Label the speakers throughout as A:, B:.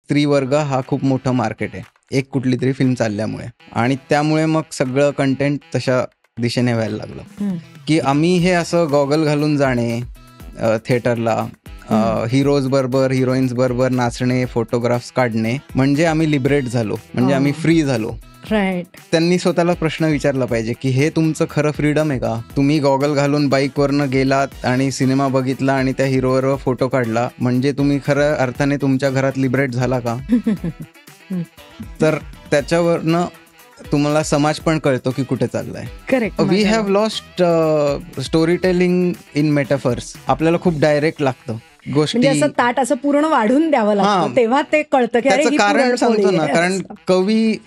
A: स्त्री वर्ग हा खूप मोठं मार्केट आहे एक कुठली तरी फिल्म चालल्यामुळे, आणि त्यामुळे मग सगळं कंटेंट तशा दिशेने व्हायला लागलं की आम्ही हे असं गॉगल घालून जाणे थिएटरला, हिरोज बरोबर हिरोईन्स बरोबर नाचणे, फोटोग्राफ्स काढणे, म्हणजे आम्ही लिबरेट झालो, म्हणजे आम्ही फ्री झालो.
B: राईट.
A: त्यांनी स्वतःला प्रश्न विचारला पाहिजे की हे तुमचं खरं फ्रीडम आहे का? तुम्ही गॉगल घालून बाईकवरनं गेलात आणि सिनेमा बघितला आणि त्या हिरोवर फोटो काढला, म्हणजे तुम्ही खरं अर्थाने तुमच्या घरात लिबरेट झाला का? तर त्याच्यावरनं तुम्हाला समाज पण कळतो की कुठे चाललाय.
B: Correct.
A: We have lost story telling in metaphors. आपल्याला खूप डायरेक्ट लागतं गोष्टी,
B: म्हणजे असं ताट असं पूर्ण वाढून द्यावं लागतं, तेव्हा ते कळतं की
A: त्याचं कारण सांगतो ना. कारण कवी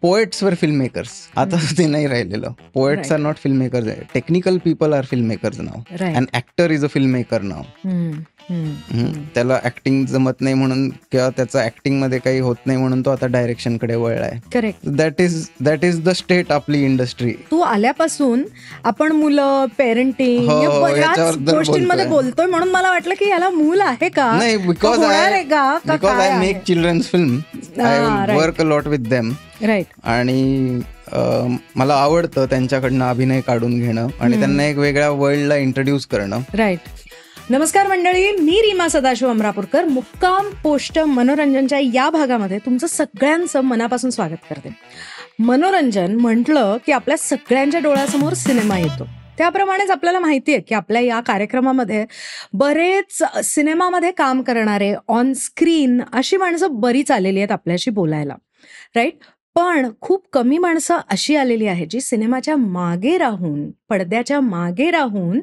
A: पोएट्स वर फिल्म मेकर्स, आता ते नाही राहिलेलं. Poets are not film makers, technical people are film makers नाव, and actor is a film maker नाव. त्याला ऍक्टिंग जमत नाही म्हणून किंवा त्याचा ऍक्टिंग मध्ये काही होत नाही म्हणून तो आता डायरेक्शन कडे वळलाय.
B: Correct.
A: That is the state आपली इंडस्ट्री.
B: तू आल्यापासून आपण मुलं, पेरेंटिंग याच गोष्टींमध्ये बोलतोय, म्हणून मला वाटलं की याला मूल आहे का?
A: नाही, because I make children's film, I work a lot with them.
B: Right.
A: आणि मला आवडतं त्यांच्याकडनं अभिनय काढून घेणं आणि त्यांना एक वेगळ्या वर्ल्डला इंट्रोड्यूस करणं.
B: राईट. नमस्कार मंडळी, मी रीमा सदाशिव अमरापूरकर मुक्काम पोस्ट मनोरंजनच्या या भागामध्ये तुमचं सगळ्यांचं मनापासून स्वागत करते. मनोरंजन म्हटलं की आपल्या सगळ्यांच्या डोळ्यासमोर सिनेमा येतो. त्याप्रमाणेच आपल्याला माहिती आहे की आपल्या या कार्यक्रमामध्ये बरेच सिनेमामध्ये काम करणारे, ऑन स्क्रीन अशी माणसं बरीच आलेली आहेत आपल्याशी बोलायला. राईट. पण खूप कमी माणसं अशी आलेली आहेत जी सिनेमाच्या मागे राहून, पडद्याच्या मागे राहून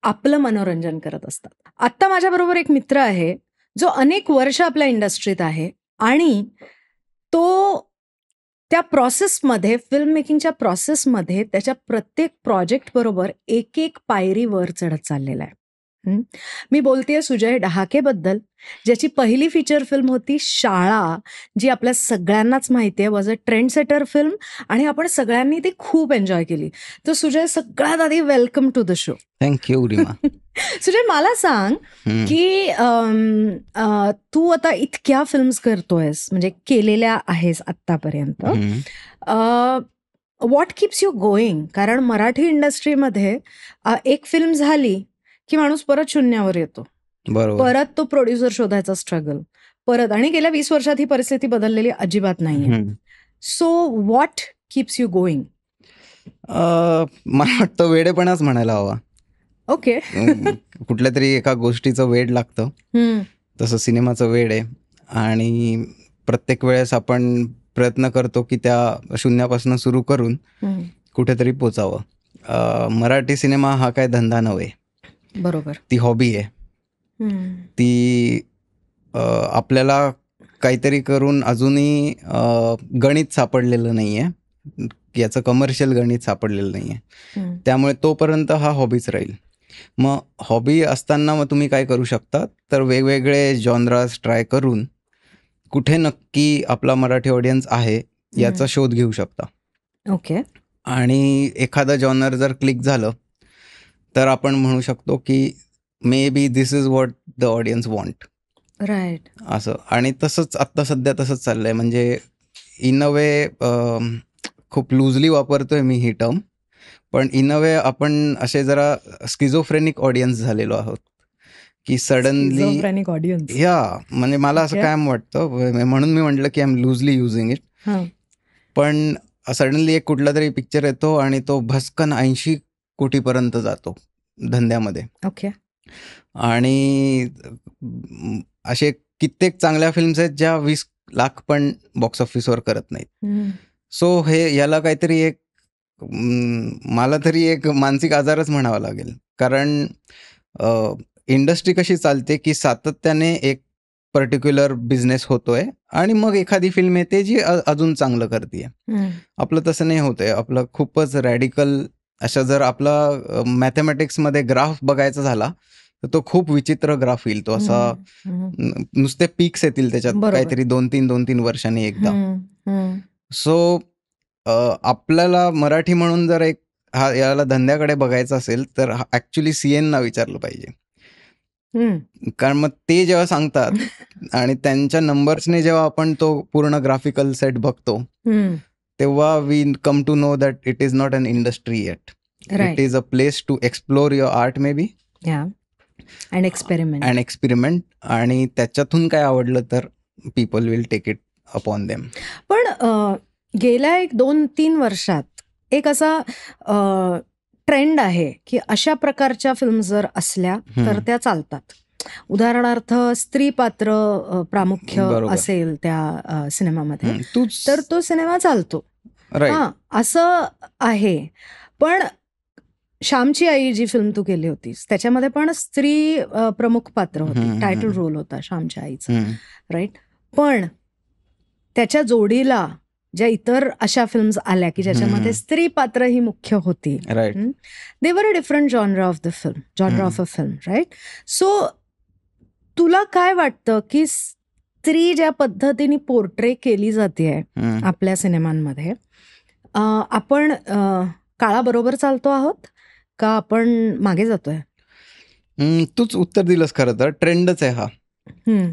B: आपलं मनोरंजन करत असतात. आत्ता माझ्याबरोबर एक मित्र आहे जो अनेक वर्ष आपल्या इंडस्ट्रीत आहे आणि तो त्या प्रोसेसमध्ये, फिल्म मेकिंगच्या प्रोसेसमध्ये त्याच्या प्रत्येक प्रोजेक्ट बरोबर एक एक पायरी वर चढत चाललेला आहे. मी बोलतेय सुजय डहाकेबद्दल, ज्याची पहिली फीचर फिल्म होती शाळा, जी आपल्या सगळ्यांनाच माहिती आहे was a trend setter film, आणि आपण सगळ्यांनी ती खूप एन्जॉय केली. तर सुजय, सगळ्यात आधी welcome to the show.
A: Thank you Reema.
B: Sujay, मला सांग की तू आता इतक्या फिल्म्स करतोयस, म्हणजे केलेल्या आहेस आत्तापर्यंत, व्हॉट कीप्स यू गोईंग? कारण मराठी इंडस्ट्रीमध्ये एक फिल्म झाली की माणूस परत शून्यावर येतो, परत तो प्रोड्युसर शोधायचा स्ट्रगल, परत, आणि गेल्या 20 वर्षात ही परिस्थिती बदललेली अजिबात नाहीये. So what keeps you going?
A: मला वाटतं वेडेपणाच म्हणायला हवा.
B: ओके.
A: कुठल्या तरी एका गोष्टीचं वेड लागतं, तसं सिनेमाचं वेड आहे, आणि प्रत्येक वेळेस आपण प्रयत्न करतो की त्या शून्यापासून सुरू करून कुठेतरी पोचावं. मराठी सिनेमा हा काय धंदा नव्हे.
B: बरोबर.
A: ती हॉबी आहे. ती आपल्याला काहीतरी करून अजूनही गणित सापडलेलं नाही आहे, याचं कमर्शियल गणित सापडलेलं नाही आहे. त्यामुळे तोपर्यंत हा हॉबीच राहील. मग हॉबी असताना मग तुम्ही काय करू शकता, तर वेगवेगळे जॉनराज ट्राय करून कुठे नक्की आपला मराठी ऑडियन्स आहे याचा शोध घेऊ शकता.
B: ओके.
A: आणि एखादं जॉनर जर क्लिक झालं तर आपण म्हणू शकतो की maybe this is what the audience want.
B: Right.
A: असं. आणि तसंच आत्ता सध्या तसंच चाललंय. म्हणजे इन अ वे खूप लूजली वापरतोय मी ही टर्म, पण इन अ वे आपण असे जरा स्किझोफ्रेनिक ऑडियन्स झालेलो आहोत की सडनली
B: ऑडियन्स.
A: या म्हणजे मला असं काय वाटतं, म्हणून मी म्हटलं की I am loosely using it. पण सडनली एक कुठला तरी पिक्चर येतो आणि तो भस्कन 80 कोटीपर्यंत जातो धंद्यामध्ये.
B: ओके.
A: आणि असे कित्येक चांगल्या फिल्म्स आहेत ज्या 20 लाख पण बॉक्स ऑफिसवर करत नाहीत. सो हे याला काहीतरी एक मला तरी एक मानसिक आजारच म्हणावा लागेल. कारण इंडस्ट्री कशी चालते की सातत्याने एक पर्टिक्युलर बिझनेस होतोय आणि मग एखादी फिल्म येते जी अजून चांगलं करते. आपलं तसं नाही होतंय. आपलं खूपच रॅडिकल अशा, जर आपला मॅथमॅटिक्समध्ये ग्राफ बघायचा झाला तर तो खूप विचित्र ग्राफ येईल. तो असा नुसते पीक्स येतील त्याच्यात, काहीतरी 2-3 वर्षांनी एकदा. सो आपल्याला मराठी म्हणून जर एक याला धंद्याकडे बघायचं असेल तर ऍक्च्युली CN ना विचारलं पाहिजे. कारण मग ते जेव्हा सांगतात आणि त्यांच्या नंबर्सने जेव्हा आपण तो पूर्ण ग्राफिकल सेट बघतो तेव्हा we come to know that it is not an industry yet. It is a place to explore your art maybe
B: and
A: experiment आणि त्याच्यातून काय आवडलं तर people will take it upon them.
B: पण गेल्या 1-2-3 वर्षात एक असा ट्रेंड आहे की अशा प्रकारच्या फिल्म जर असल्या तर त्या चालतात. उदाहरणार्थ स्त्री पात्र प्रामुख्य असेल त्या सिनेमामध्ये तर तो सिनेमा चालतो. असं आहे. पण श्यामची आई जी फिल्म तू केली होतीस त्याच्यामध्ये पण स्त्री प्रमुख पात्र होती, टायटल रोल होता श्यामच्या आईचा, राईट. पण त्याच्या जोडीला ज्या इतर अशा फिल्म्स आल्या की ज्याच्यामध्ये स्त्री पात्र ही मुख्य होती, they were a different genre of a film, right. So तुला काय वाटतं की स्त्री ज्या पद्धतीने पोर्ट्रे केली जाते आपल्या सिनेमांमध्ये, आपण काळाबरोबर चालतो आहोत का आपण मागे जातोय?
A: तूच उत्तर दिलंस. खरं तर ट्रेंडच आहे हा.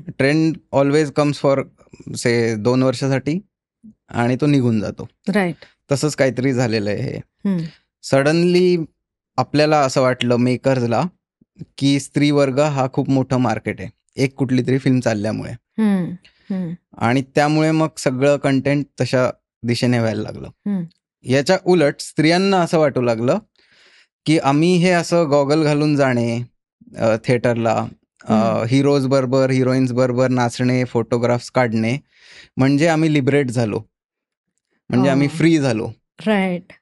A: ट्रेंड ऑलवेज कम्स फॉर 2 वर्षासाठी आणि तो निघून जातो,
B: राईट.
A: तसंच काहीतरी झालेलं आहे हे. सडनली आपल्याला असं वाटलं मेकर्सला की स्त्री वर्ग हा खूप मोठं मार्केट आहे एक कुठली तरी फिल्म चालल्यामुळे, आणि त्यामुळे मग सगळं कंटेंट तशा दिशेने व्हायला लागलं. याच्या उलट स्त्रियांना असं वाटू लागलं की आम्ही हे असं गॉगल घालून जाणे थिएटरला, हिरोज बरोबर हिरोईन्स बरोबर नाचणे, फोटोग्राफ्स काढणे म्हणजे आम्ही लिबरेट झालो, म्हणजे आम्ही फ्री झालो,
B: राईट.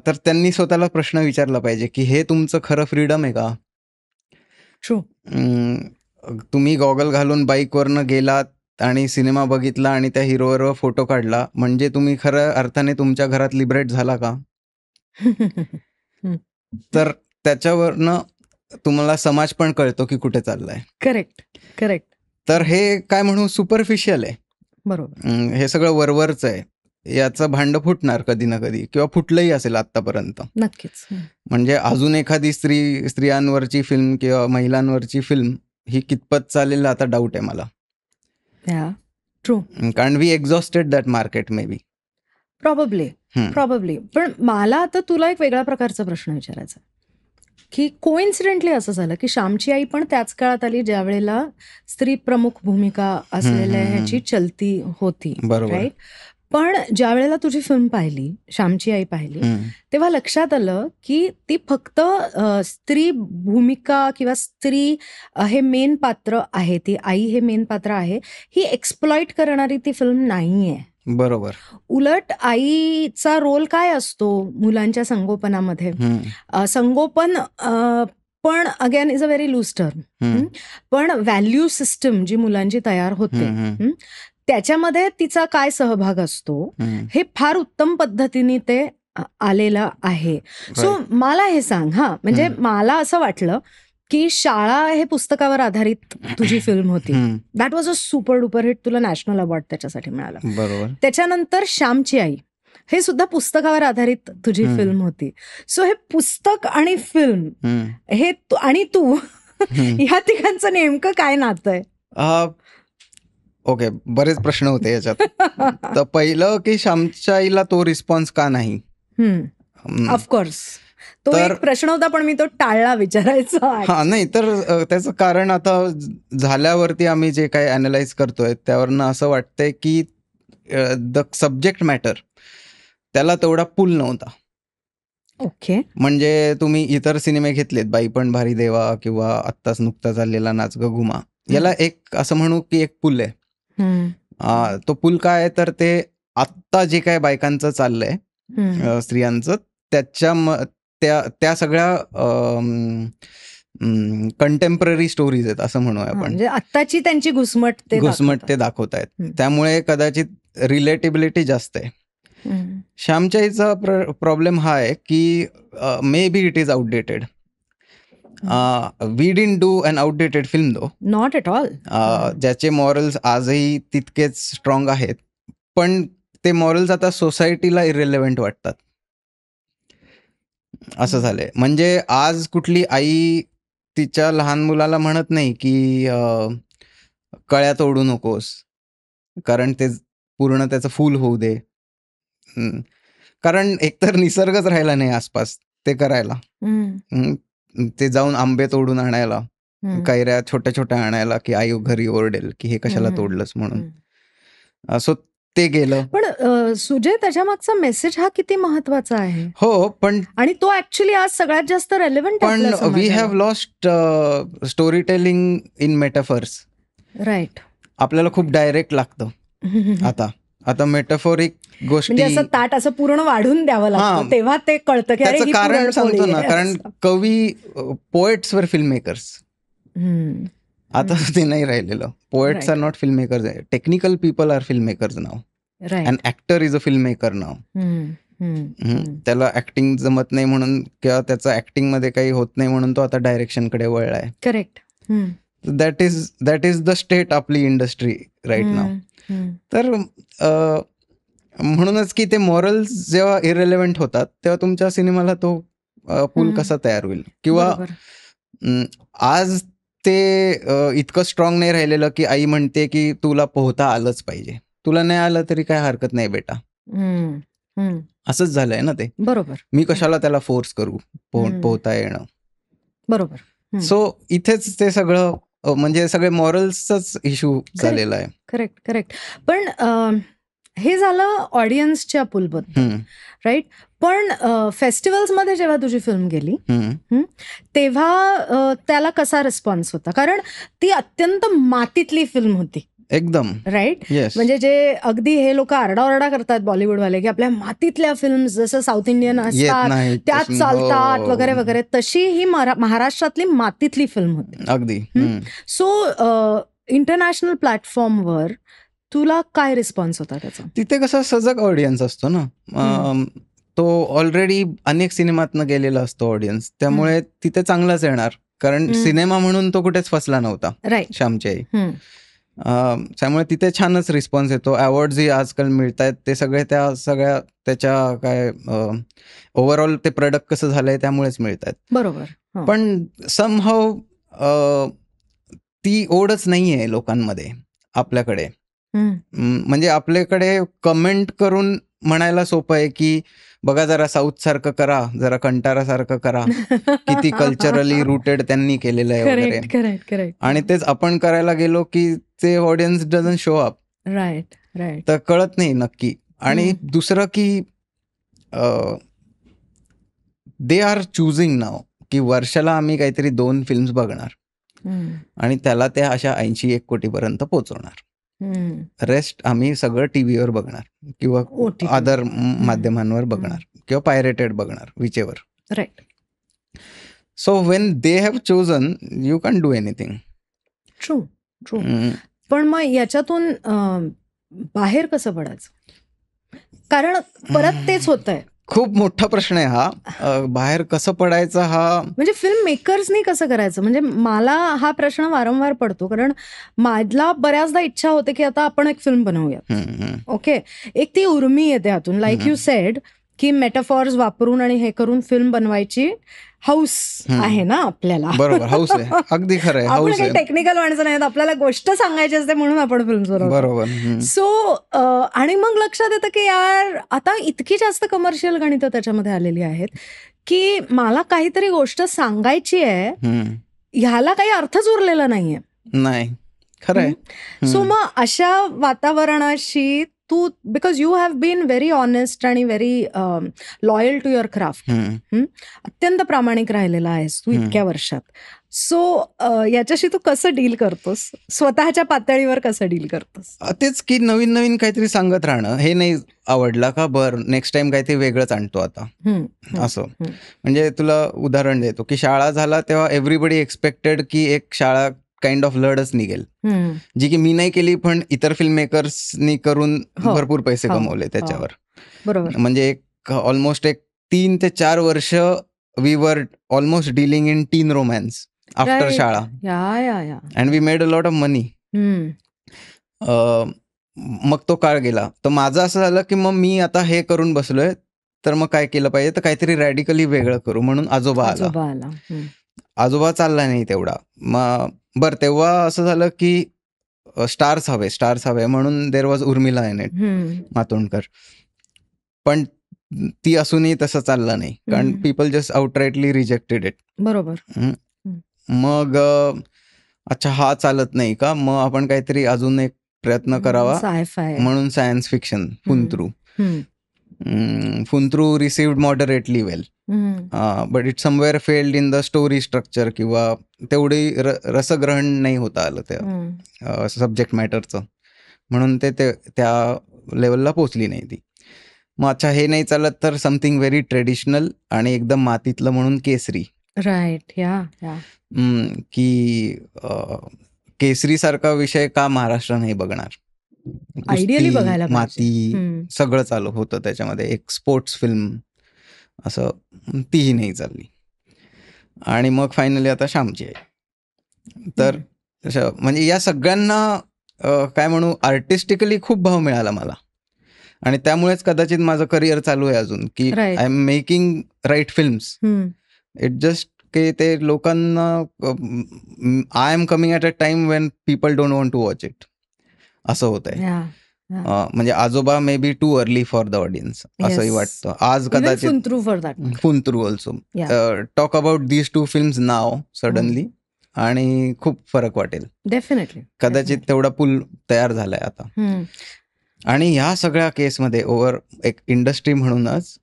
A: तर त्यांनी स्वतःला प्रश्न विचारला पाहिजे की हे तुमचं खरं फ्रीडम आहे का? तुम्ही गॉगल घालून बाईकवरनं गेलात आणि सिनेमा बघितला आणि त्या हिरोवर फोटो काढला म्हणजे तुम्ही खरं अर्थाने तुमच्या घरात लिबरेट झाला का? तर त्याच्यावरनं तुम्हाला समाज पण कळतो की कुठे चाललाय.
B: करेक्ट.
A: तर हे काय म्हणू सुपरफिशियल आहे.
B: बरोबर.
A: हे सगळं वरवरच आहे. याचं भांड फुटणार कधी ना कधी, किंवा फुटलंही असेल आतापर्यंत.
B: नक्कीच.
A: म्हणजे अजून एखादी स्त्रियांवरची फिल्म किंवा महिलांवरची फिल्म ही कितपत चालेल आता डाऊट आहे मला.
B: ट्रू.
A: कारण we exhausted that market maybe.
B: Probably. पण मला आता तुला एक वेगळ्या प्रकारचा प्रश्न विचारायचा की कोइन्सिडेंटली असं झालं की श्यामची आई पण त्याच काळात आली ज्या वेळेला स्त्री प्रमुख भूमिका असलेल्या ह्याची चलती होती, राईट. पण ज्या वेळेला तुझी फिल्म पाहिली, श्यामची आई पाहिली, तेव्हा लक्षात आलं की ती फक्त स्त्री भूमिका किंवा स्त्री हे मेन पात्र आहे, ती आई हे मेन पात्र आहे, ही एक्सप्लॉइट करणारी ती फिल्म नाहीये.
A: बरोबर.
B: उलट आईचा रोल काय असतो मुलांच्या संगोपनामध्ये? संगोपन पण again is a very loose term. पण व्हॅल्यू सिस्टम जी मुलांची तयार होते त्याच्यामध्ये तिचा काय सहभाग असतो हे फार उत्तम पद्धतीने ते आलेलं आहे. सो मला हे सांग, म्हणजे मला असं वाटलं की शाळा हे पुस्तकावर आधारित तुझी फिल्म होती. That was a super duper hit. तुला नॅशनल अवॉर्ड त्याच्यासाठी मिळाला.
A: बरोबर.
B: त्याच्यानंतर श्यामची आई हे सुद्धा पुस्तकावर आधारित तुझी फिल्म होती. सो हे पुस्तक आणि फिल्म हे आणि तू ह्या तिघांचं नेमकं काय नातं आहे?
A: ओके, बरेच प्रश्न होते याच्यात. तर पहिलं की श्यामच्या आईला तो रिस्पॉन्स का नाही?
B: ऑफकोर्स तो एक प्रश्न होता पण मी तो टाळला विचारायचा.
A: नाही, तर त्याचं कारण आता झाल्यावरती आम्ही जे काही अॅनलाइज करतोय त्यावरनं असं वाटतंय की द सब्जेक्ट मॅटर त्याला तेवढा पूल नव्हता.
B: ओके.
A: म्हणजे तुम्ही इतर सिनेमे घेतलेत, बाई पण भारी देवा किंवा आत्ताच नुकताच आलेला नाच ग घुमा, याला एक असं म्हणू की एक पूल आहे. तो पूल काय आहे तर ते आत्ता जे काय बायकांचं चाललंय स्त्रियांचं त्या सगळ्या कंटेम्पररी स्टोरीज आहेत असं म्हणूया आपण.
B: म्हणजे आत्ताची त्यांची घुसमट
A: ते दाखवतायत. त्यामुळे कदाचित रिलेटेबिलिटी जास्त आहे. श्यामच्या आईचा प्रॉब्लेम हा आहे की maybe it is outdated. We didn't do an outdated film though,
B: not at all.
A: ज्याचे मॉरल्स आजही तितकेच स्ट्रॉंग आहेत, पण ते मॉरल्स आता सोसायटीला इरेलेव्हंट वाटतात असं झालंय. म्हणजे आज कुठली आई तिच्या लहान मुलाला म्हणत नाही की कळ्या तोडू नकोस, कारण ते पूर्ण त्याचं फूल होऊ दे. कारण एकतर निसर्गच राहिला नाही आसपास ते करायला. ते जाऊन आंबे तोडून आणायला, कैऱ्या छोट्या छोट्या आणायला, की आई घरी ओरडेल की हे कशाला तोडलंस म्हणून. सो ते गेलं.
B: पण सुजय, त्याच्या मागचा मेसेज हा किती महत्वाचा आहे.
A: हो, पण
B: आणि तो ऍक्च्युली आज सगळ्यात जास्त रेलेव्हंट
A: पण we have lost story telling in metaphors.
B: Right.
A: आपल्याला खूप डायरेक्ट लागतं आता मेटाफोरिक गोष्टी,
B: म्हणजे असं ताट असं पूर्ण वाढून द्यावं लागतं, तेव्हा ते कळतं की
A: त्याचं कारण सांगतो ना. कारण कवी, पोएट्स वर फिल्म मेकर्स. आता ते नाही राहिलेलं. Poets are not film makers. Technical people are film makers नाव. And actor is a film maker नाव. त्याला ऍक्टिंग जमत नाही म्हणून किंवा त्याचं ऍक्टिंग मध्ये काही होत नाही म्हणून तो आता डायरेक्शन कडे वळलाय.
B: Correct.
A: That is the state आपली इंडस्ट्री राईट नाव. तर म्हणूनच की ते मॉरल्स जेव्हा इरेलेव्हंट होतात तेव्हा तुमच्या सिनेमाला तो पूल कसा तयार होईल. किंवा आज ते इतकं स्ट्रॉंग नाही राहिलेलं की आई म्हणते की तुला पोहता आलंच पाहिजे, तुला नाही आलं तरी काय हरकत नाही बेटा, असंच झालंय ना ते.
B: बरोबर.
A: मी कशाला त्याला फोर्स करू पोहता येणं.
B: बरोबर.
A: सो इथेच ते सगळं म्हणजे सगळे मॉरल्सचाच इश्यू झालेला आहे.
B: करेक्ट. पण हे झालं ऑडियन्सच्या पूलबद्दल, राईट. पण फेस्टिवल्स मध्ये जेव्हा तुझी फिल्म गेली तेव्हा त्याला कसा रिस्पॉन्स होता? कारण ती अत्यंत मातीतली फिल्म होती
A: एकदम,
B: राईट. म्हणजे जे अगदी हे लोक आरडाओरडा करतात बॉलिवूडवाले की आपल्या मातीतल्या फिल्म जसं साऊथ इंडियन असतात त्याच चालतात वगैरे वगैरे, तशी ही महाराष्ट्रातली मातीतली फिल्म होती
A: अगदी.
B: सो इंटरनॅशनल प्लॅटफॉर्मवर तुला काय रिस्पॉन्स होता त्याचा?
A: तिथे कसा सजग ऑडियन्स असतो ना, तो ऑलरेडी अनेक सिनेमातनं गेलेला असतो ऑडियन्स, त्यामुळे तिथे चांगलाच येणार. कारण सिनेमा म्हणून तो कुठेच फसला नव्हता,
B: राईट.
A: श्यामची आई. त्यामुळे तिथे छानच रिस्पॉन्स येतो. अवॉर्ड्स ही आजकाल मिळत आहेत ते सगळे त्याच्या काय ओव्हरऑल ते प्रोडक्ट कसं झालंय त्यामुळेच मिळत आहेत.
B: बरोबर.
A: पण समहाऊ ती ओढच नाहीये लोकांमध्ये आपल्याकडे. म्हणजे आपल्याकडे कमेंट करून म्हणायला सोपं आहे की बघा जरा साऊथ सारखं करा, जरा कंटारा सारखं करा, किती कल्चरली रुटेड त्यांनी केलेलं आहे वगैरे. आणि तेच आपण करायला गेलो की ते audience doesn't show up.
B: Right.
A: तर कळत नाही नक्की. आणि दुसरं की दे आर चुझिंग नाव की वर्षाला आम्ही काहीतरी 2 फिल्म्स बघणार आणि त्याला त्या अशा 80-1 कोटीपर्यंत पोहोचवणार. रेस्ट आम्ही सगळं टीव्हीवर बघणार किंवा अदर माध्यमांवर बघणार किंवा पायरेटेड बघणार, whichever.
B: Right.
A: So when they have chosen you can do anything.
B: True. पण मग याच्यातून बाहेर कसं पडायचं? कारण परत तेच होत आहे.
A: खूप मोठा प्रश्न आहे हा. बाहेर कसं पडायचं हा
B: म्हणजे फिल्म मेकर्सनी कसं करायचं? म्हणजे मला हा प्रश्न वारंवार पडतो, कारण माझला बऱ्याचदा इच्छा होते की आता आपण एक फिल्म बनवूया. ओके, एक ती उर्मी येते हातून, लाईक यू सेड की मेटाफॉर्स वापरून आणि हे करून फिल्म बनवायची हाऊस आहे ना आपल्याला.
A: बरोबर, हाऊस आहे. अगदी खरं आहे.
B: आपण काही टेक्निकल माणसं नाही, आपल्याला गोष्ट सांगायची असते म्हणून आपण फिल्म बनवतो.
A: बरोबर.
B: सो आणि मग लक्षात येतं की यार आता इतकी जास्त कमर्शियल गणितं त्याच्यामध्ये आलेली आहेत की मला काहीतरी गोष्ट सांगायची आहे, ह्याला काही अर्थच उरलेला नाहीये.
A: नाही, खरं आहे.
B: सो मग अशा वातावरणाशी तू, because you have been very honest आणि very loyal to your craft, अत्यंत प्रामाणिक राहिलेला आहेस तू इतक्या वर्षात. सो याच्याशी तू कसं डील करतोस, स्वतःच्या पातळीवर कसं डील करतोस?
A: तेच की नवीन नवीन काहीतरी सांगत राहणं. हे नाही आवडला का, बरं नेक्स्ट टाइम काहीतरी वेगळंच आणतो आता, असं. म्हणजे तुला उदाहरण देतो की शाळा झाला तेव्हा एव्हरीबडी एक्सपेक्टेड की एक शाळा काइंड ऑफ लढच निघेल, जी की मी नाही केली पण इतर फिल्म मेकर्सनी करून भरपूर पैसे कमवले त्याच्यावर.
B: बरोबर.
A: म्हणजे एक ऑलमोस्ट 3 ते 4 वर्ष we were almost dealing in teen romance after शाळा, and we made a lot of money. मग तो काळ गेला. तर माझं असं झालं की मग मी आता हे करून बसलोय, तर मग काय केलं पाहिजे, तर काहीतरी रॅडिकली वेगळं करू म्हणून आजोबा आला. आजोबा चालला नाही तेवढा. मग बरं तेव्हा असं झालं की स्टार्स हवे म्हणून there was Urmila in it, Matondkar. पण ती असूनही तसं चाललं नाही, कारण people just outrightly rejected it.
B: बरोबर.
A: मग अच्छा हा चालत नाही का, मग आपण काहीतरी अजून एक प्रयत्न करावा
B: साय-फाय.
A: म्हणून science fiction Funtroo received moderately well, but it somewhere failed in the story structure, किंवा तेवढी रसग्रहण नाही होता आलं त्या सब्जेक्ट मॅटरचं, म्हणून ते त्या लेवलला पोचली नाही ती. मग अच्छा हे नाही चालत तर समथिंग व्हेरी ट्रेडिशनल आणि एकदम मातीतलं म्हणून केसरी.
B: राईट.
A: की केसरी सारखा विषय का महाराष्ट्र नाही बघणार.
B: आयडियली बघायला पाहिजे.
A: माती सगळं चालू होतं त्याच्यामध्ये, एक स्पोर्ट्स फिल्म असं, तीही नाही चालली. आणि मग फायनली आता श्यामची आई. तर म्हणजे या सगळ्यांना काय म्हणू, आर्टिस्टिकली खूप भाव मिळाला मला, आणि त्यामुळेच कदाचित माझं करिअर चालू आहे अजून, की I am making right films. It just की ते लोकांना, I am coming at a time when people don't want to watch it, असं होत आहे. म्हणजे Aajoba may be too early for the audience असंही वाटतं आज कदाचित. Funtroo also. Talk about these two films नाव सडनली, आणि खूप फरक वाटेल डेफिनेटली. कदाचित तेवढा पूल तयार झालाय आता. आणि ह्या सगळ्या केसमध्ये ओव्हर एक इंडस्ट्री म्हणूनच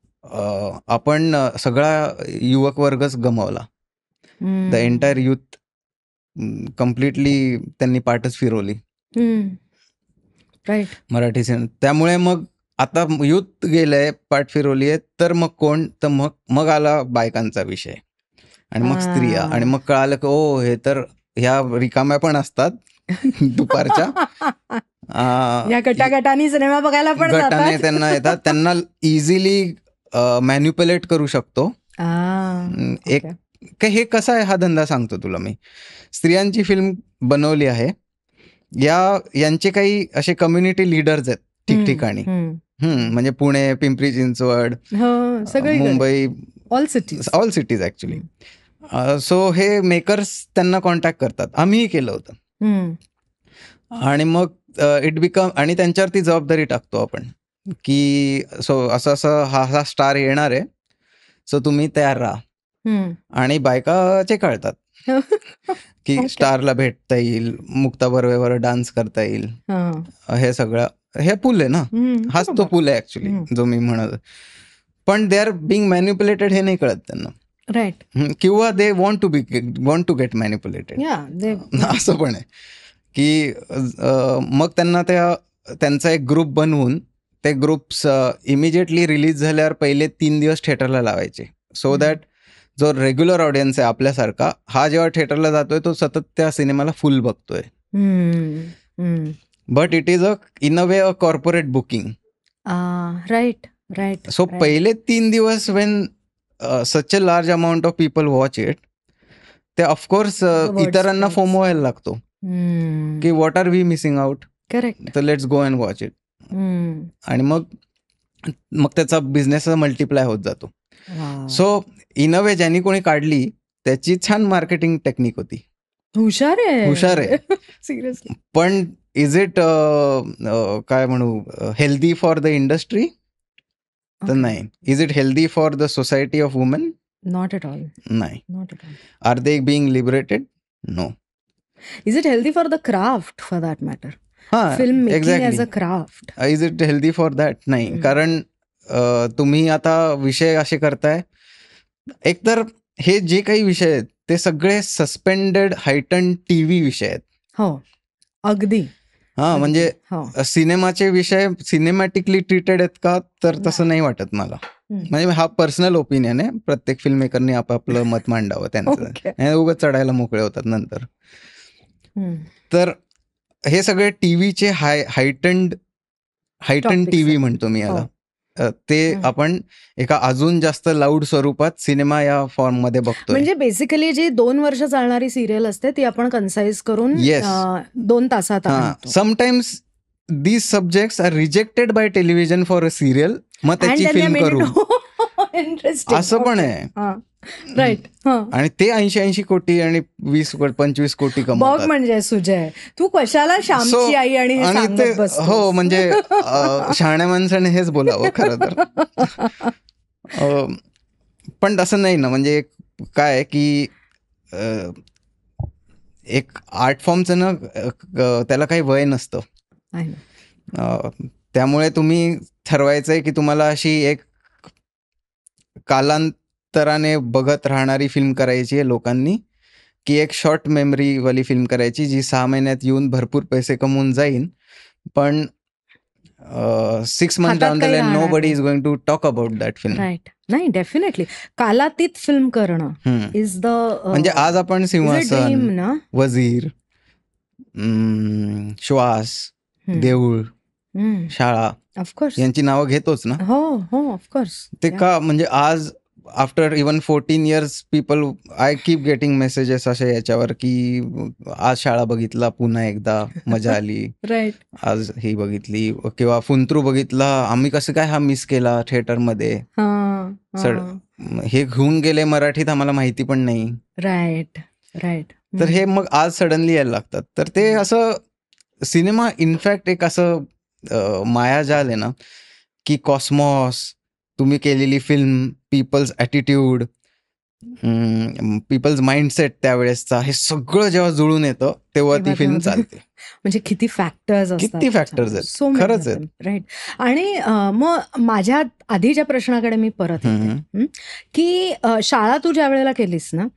A: आपण सगळा युवक वर्गच गमावला. द एंटायर युथ कम्प्लिटली त्यांनी पाठच फिरवली मराठी सिनेमा. त्यामुळे मग आता युथ गेलंय, पाठ फिरवली आहे, तर मग कोण, तर मग आला बायकांचा विषय, आणि मग स्त्रिया, आणि मग कळालं की ओ हे तर ह्या रिकाम्या पण असतात दुपारच्या,
B: गटाने सिनेमा बघायला पण
A: गटाने त्यांना येतात, त्यांना इझिली मॅन्युप्युलेट करू शकतो. एक हे कसा आहे हा धंदा सांगतो तुला मी. स्त्रियांची फिल्म बनवली आहे, यांचे काही असे कम्युनिटी लीडर्स आहेत ठिकठिकाणी, म्हणजे Pune, Pimpri Chinchwad, Mumbai, all cities actually. So हे मेकर्स त्यांना कॉन्टॅक्ट करतात, आम्हीही केलं होतं. आणि मग इट बिकम, आणि त्यांच्यावरती जबाबदारी टाकतो आपण की सो असं हा स्टार येणार आहे, सो तुम्ही तयार राहा. आणि बायका चेकाळतात की स्टारला भेटता येईल, मुक्ता बर्वेवर डान्स करता येईल, हे सगळं, हे पूल आहे ना, हाच तो पूल आहे ऍक्च्युली जो मी म्हणत. पण दे आर बिंग मॅन्युप्युलेटेड हे नाही कळत त्यांना,
B: राईट,
A: किंवा दे वॉन्ट टू गेट मॅन्युप्युलेटेड, असं पण आहे की मग त्यांना त्यांचा एक ग्रुप बनवून ते ग्रुप्स इमिजिएटली रिलीज झाल्यावर पहिले 3 दिवस थिएटरला लावायचे, सो दॅट जो रेग्युलर ऑडियन्स आहे आपल्यासारखा, हा जेव्हा थिएटरला जातोय तो सतत त्या सिनेमाला फुल बघतोय. But it is in a way a corporate booking.
B: Right.
A: So पहिले 3 दिवस when such a large amount of people watch it, ते ऑफकोर्स इतरांना फोमो व्हायला लागतो की what are we missing out,
B: correct,
A: तर let's go and watch it. आणि मग त्याचा बिझनेस मल्टिप्लाय होत जातो. सो इन अ वे ज्यांनी कोणी काढली त्याची छान मार्केटिंग टेक्निक होती, हुशार आहे.
B: सिरियसली.
A: पण इज इट काय म्हणू, हेल्दी फॉर द इंडस्ट्री, तर नाही. Is it healthy for the society of women,
B: not at all.
A: नाही. Are they being liberated, no.
B: Is it healthy for the craft, for that matter, film making as a craft,
A: is it healthy for that, नाही. कारण तुम्ही आता विषय असे करताय, एकतर हे जे काही विषय आहेत ते सगळे सस्पेंडेड हायटन टीव्ही विषय आहेत.
B: हो, अगदी.
A: म्हणजे सिनेमाचे विषय सिनेमॅटिकली ट्रीटेड आहेत का, तर तसं नाही वाटत मला. म्हणजे हा पर्सनल ओपिनियन आहे, प्रत्येक फिल्म मेकरने आपापलं मत मांडावं त्यांचं, उगाच चढायला मोकळे होतात नंतर. तर हे सगळे टीव्हीचे हायटन टीव्ही म्हणतो मी याला, ते आपण एका अजून जास्त लाऊड स्वरूपात सिनेमा या फॉर्म मध्ये बघतोय.
B: म्हणजे बेसिकली जी 2 वर्ष चालणारी सिरियल असते ती आपण कन्साइज करून 2 तासात.
A: Sometimes these subjects are rejected by television for a serial, मग त्याची फिल्म करू.
B: इंटरेस्टिंग.
A: असं पण आहे.
B: राईट.
A: आणि ते 80 कोटी आणि 25 कोटी
B: बघ
A: कमवतात.
B: म्हणजे सुजय, तू कशाला श्यामची आई आणि हे
A: आणि
B: सांगत
A: ते
B: बसतोस?
A: हो म्हणजे शहाण्या माणसाने हेच बोलावं खरं तर. पण तसं नाही ना, म्हणजे काय आहे की एक आर्ट फॉर्मचं ना त्याला काही वय नसतं. त्यामुळे तुम्ही ठरवायचंय की तुम्हाला अशी एक कालांतराने बघत राहणारी फिल्म करायची आहे लोकांनी, की एक शॉर्ट मेमरीवाली फिल्म करायची जी 6 महिन्यात येऊन भरपूर पैसे कमवून जाईल, पण 6 months
B: हातात
A: down the
B: काही
A: line
B: राहणार
A: nobody
B: नाही.
A: is going to talk about that film.
B: Right. नाही, डेफिनेटली कालातीत फिल्म करणं इज द
A: म्हणजे आज आपण सिंहासन,
B: ड्रीम ना.
A: वजीर, श्वास, देऊळ, शाळा
B: ऑफकोर्स.
A: यांची नावं घेतोच ना.
B: हो हो ऑफकोर्स.
A: ते का म्हणजे आज after even 14 years people I keep getting messages असे याच्यावर की आज शाळा बघितला पुन्हा एकदा, मजा आली.
B: राईट.
A: आज ही बघितली किंवा फुंत्रू बघितला, आम्ही कसं काय हा मिस केला थिएटरमध्ये. हे घेऊन गेले मराठीत, आम्हाला माहिती पण नाही.
B: Right right.
A: तर हे मग आज सडनली यायला लागतात. तर ते असं सिनेमा इनफॅक्ट एक असं मायाजाल आहे ना, की कॉस्मॉस, तुम्ही केलेली film, people's attitude, people's mindset त्यावेळेसचा, हे सगळं जेव्हा जुळून येतं तेव्हा ती फिल्म चालते.
B: म्हणजे किती फॅक्टर्स असतात.
A: किती फॅक्टर्स आहेत, खरंच आहेत.
B: राईट. आणि मग माझ्या आधीच्या प्रश्नाकडे मी परत येते, की शाळा तू ज्या वेळेला केलीस ना,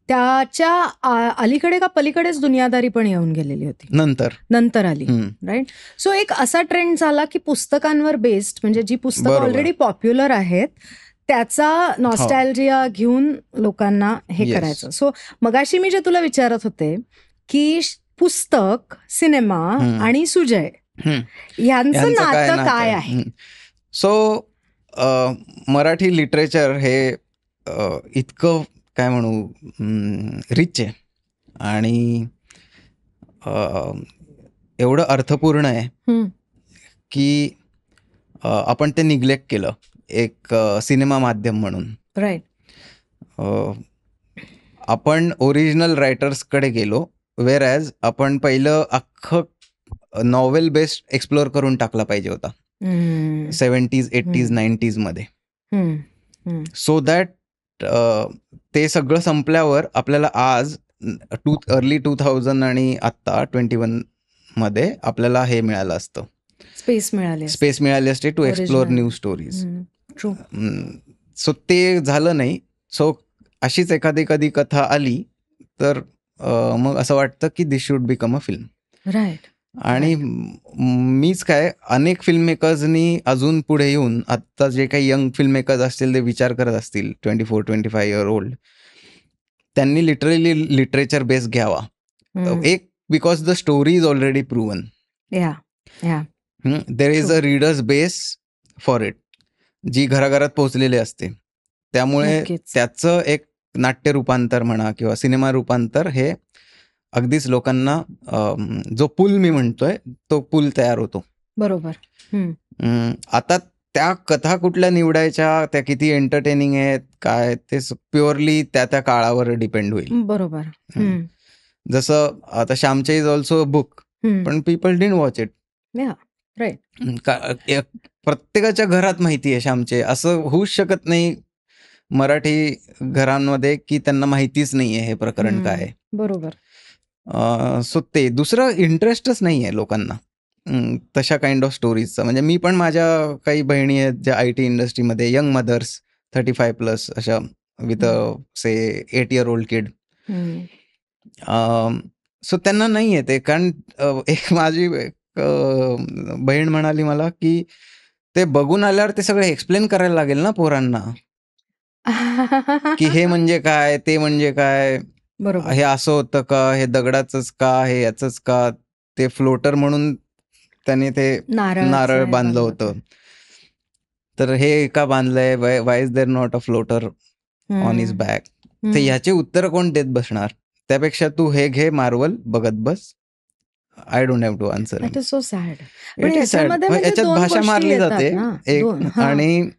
B: त्याच्या अलीकडे का पलीकडेच दुनियादारी पण येऊन गेलेली होती, नंतर आली. राईट. सो एक असा ट्रेंड झाला की पुस्तकांवर बेस्ड, म्हणजे जी पुस्तकं ऑलरेडी पॉप्युलर आहेत त्याचा नॉस्टॅल्जिया घेऊन लोकांना हे करायचं. सो मगाशी मी जे तुला विचारत होते की पुस्तक, सिनेमा आणि सुजय यांचं नातं काय आहे?
A: सो मराठी लिटरेचर हे इतकं काय म्हणू रिच आहे आणि एवढं अर्थपूर्ण आहे की आपण ते निग्लेक्ट केलं एक सिनेमा माध्यम म्हणून.
B: राईट.
A: आपण ओरिजिनल रायटर्सकडे गेलो, वेअर ॲज आपण पहिलं अख्खं नॉव्हेल बेस्ड एक्सप्लोअर करून टाकला पाहिजे होता 70s, 80s, 90s मध्ये. सो दॅट ते सगळं संपल्यावर आपल्याला आज अर्ली 2000 आणि आत्ता 21 मध्ये आपल्याला हे मिळालं असतं, स्पेस मिळाली असते to explore new stories. So ते झालं नाही. सो अशीच एखादी कधी कथा आली तर मग असं वाटतं की this should become a film.
B: Right.
A: आणि मीच काय, अनेक फिल्म मेकर्सनी अजून पुढे येऊन आता जे काही यंग फिल्म मेकर्स असतील ते विचार करत असतील 24-25 year old, त्यांनी लिटरली लिटरेचर बेस घ्यावा. एक because the story is already proven. There is a readers base for it, जी घराघरात पोहोचलेली असते. त्यामुळे त्याचं एक नाट्य रूपांतर म्हणा किंवा सिनेमा रूपांतर हे अगदीच लोकांना जो पूल मी म्हणतोय तो पूल तयार होतो.
B: बरोबर.
A: आता त्या कथा कुठल्या निवडायच्या, त्या किती एंटरटेनिंग आहेत काय, ते प्युअरली त्या त्या काळावर डिपेंड होईल.
B: बरोबर.
A: जसं आता श्यामचे इज ऑल्सो अ बुक, पण पीपल डिडंट वॉच इट. प्रत्येकाच्या घरात माहिती आहे श्यामचे, असं होऊच शकत नाही मराठी घरांमध्ये की त्यांना माहितीच नाहीये हे प्रकरण काय आहे.
B: बरोबर.
A: सो ते दुसरं इंटरेस्टच नाही आहे लोकांना तशा काइंड ऑफ स्टोरीजचा. म्हणजे मी पण, माझ्या काही बहिणी आहेत ज्या IT इंडस्ट्रीमध्ये, यंग मदर्स 35+ अशा, with say 8 year old kid. So त्यांना नाही आहे ते. कारण एक माझी बहीण म्हणाली मला की ते बघून आल्यावर ते सगळं एक्सप्लेन करायला लागेल ना पोरांना, की हे म्हणजे काय, ते म्हणजे काय, हे असं होतं का, हे दगडाचंच का, हे याचंच का, ते फ्लोटर म्हणून त्याने ते नारळ बांधलं होतं, तर हे का बांधलंय, why is there not a floater on his back. तर ह्याचे उत्तर कोण देत बसणार? त्यापेक्षा तू हे घे मार्वल, बघत बस. I don't have to answer.
B: It is so sad.
A: याच्यात भाषा मारली जाते एक, आणि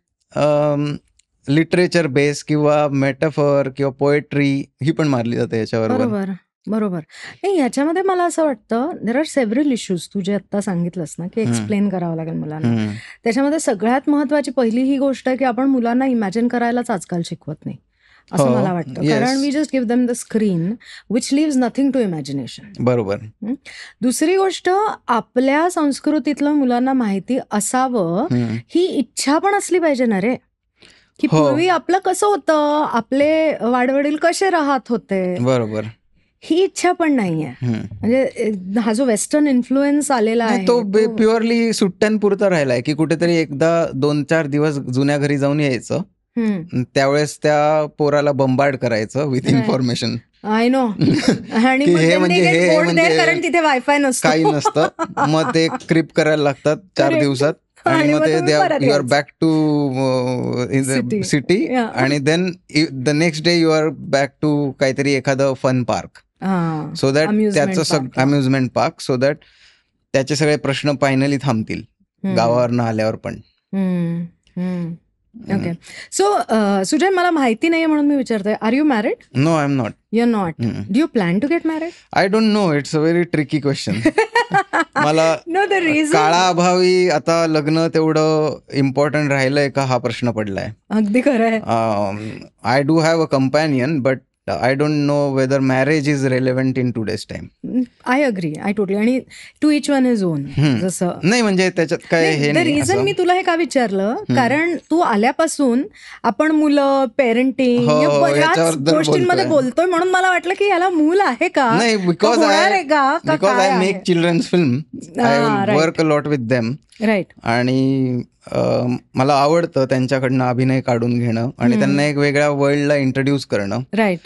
A: लिटरेचर बेस किंवा मेटाफर किंवा पोएट्री ही पण मारली जाते याच्याबरोबर.
B: बरोबर बरोबर. नाही, ह्याच्यामध्ये मला असं वाटतं देर आर सेव्हरल इश्यूज. तू जे आत्ता सांगितलंस ना की एक्सप्लेन करावं लागेल मुलांना, त्याच्यामध्ये सगळ्यात महत्वाची पहिली ही गोष्ट आहे की आपण मुलांना इमॅजिन करायलाच आजकाल शिकवत नाही असं मला वाटतं. कारण we just give them the screen which leaves nothing to imagination.
A: बरोबर.
B: दुसरी गोष्ट, आपल्या संस्कृतीतलं मुलांना माहिती असावं ही इच्छा पण असली पाहिजे ना रे, की पूर्वी आपलं कसं होतं, आपले वाडवडील कसे राहत होते.
A: बरोबर.
B: ही इच्छा पण नाहीये. म्हणजे हा जो वेस्टर्न इन्फ्लुएन्स आलेला आहे
A: तो प्युअरली सुट्ट्यांपुरता राहिलाय की कुठेतरी एकदा 2-4 दिवस जुन्या घरी जाऊन यायचं, त्यावेळेस त्या पोराला बंबार्ड करायचं विथ इन्फॉर्मेशन.
B: I know. आणि
A: हे म्हणजे
B: कारण तिथे वायफाय नसतं,
A: काही नसतं. मग ते क्रिप करायला लागतात 4 दिवसात आणि मग ते you are back to city आणि then the next day you are back to काहीतरी एखादं फन पार्क. सो दॅट त्याचं अम्युजमेंट पार्क, सो दॅट त्याचे सगळे प्रश्न फायनली थांबतील गावावरनं आल्यावर पण.
B: ओके. सो सुजय, मला माहिती नाहीये म्हणून मी विचारते, are you married?
A: No, I am not.
B: You are not. Do you plan to get married?
A: I don't know, it's a very tricky question. मला
B: नो, द रिझन
A: काळाअभावी आता लग्न तेवढं इम्पॉर्टंट राहिलंय का हा प्रश्न पडलाय.
B: अगदी खरं आहे.
A: I do have a companion but I don't know whether marriage is relevant in today's time.
B: I agree. I totally. आणि to each one is own. जसं
A: नाही म्हणजे त्याच्यात काय हे नाही.
B: रिझन मी तुला हे का विचारलं, कारण तू आल्यापासून आपण मुलं, पेरेंटिंग बऱ्याच गोष्टींमध्ये बोलतोय, म्हणून मला वाटलं की याला मूल आहे का.
A: नाही, because I make children's film, I work a lot with them.
B: Right.
A: आणि मला आवडतं त्यांच्याकडनं अभिनय काढून घेणं आणि त्यांना एक वेगळ्या वर्ल्डला इंट्रोड्यूस करणं.
B: राईट.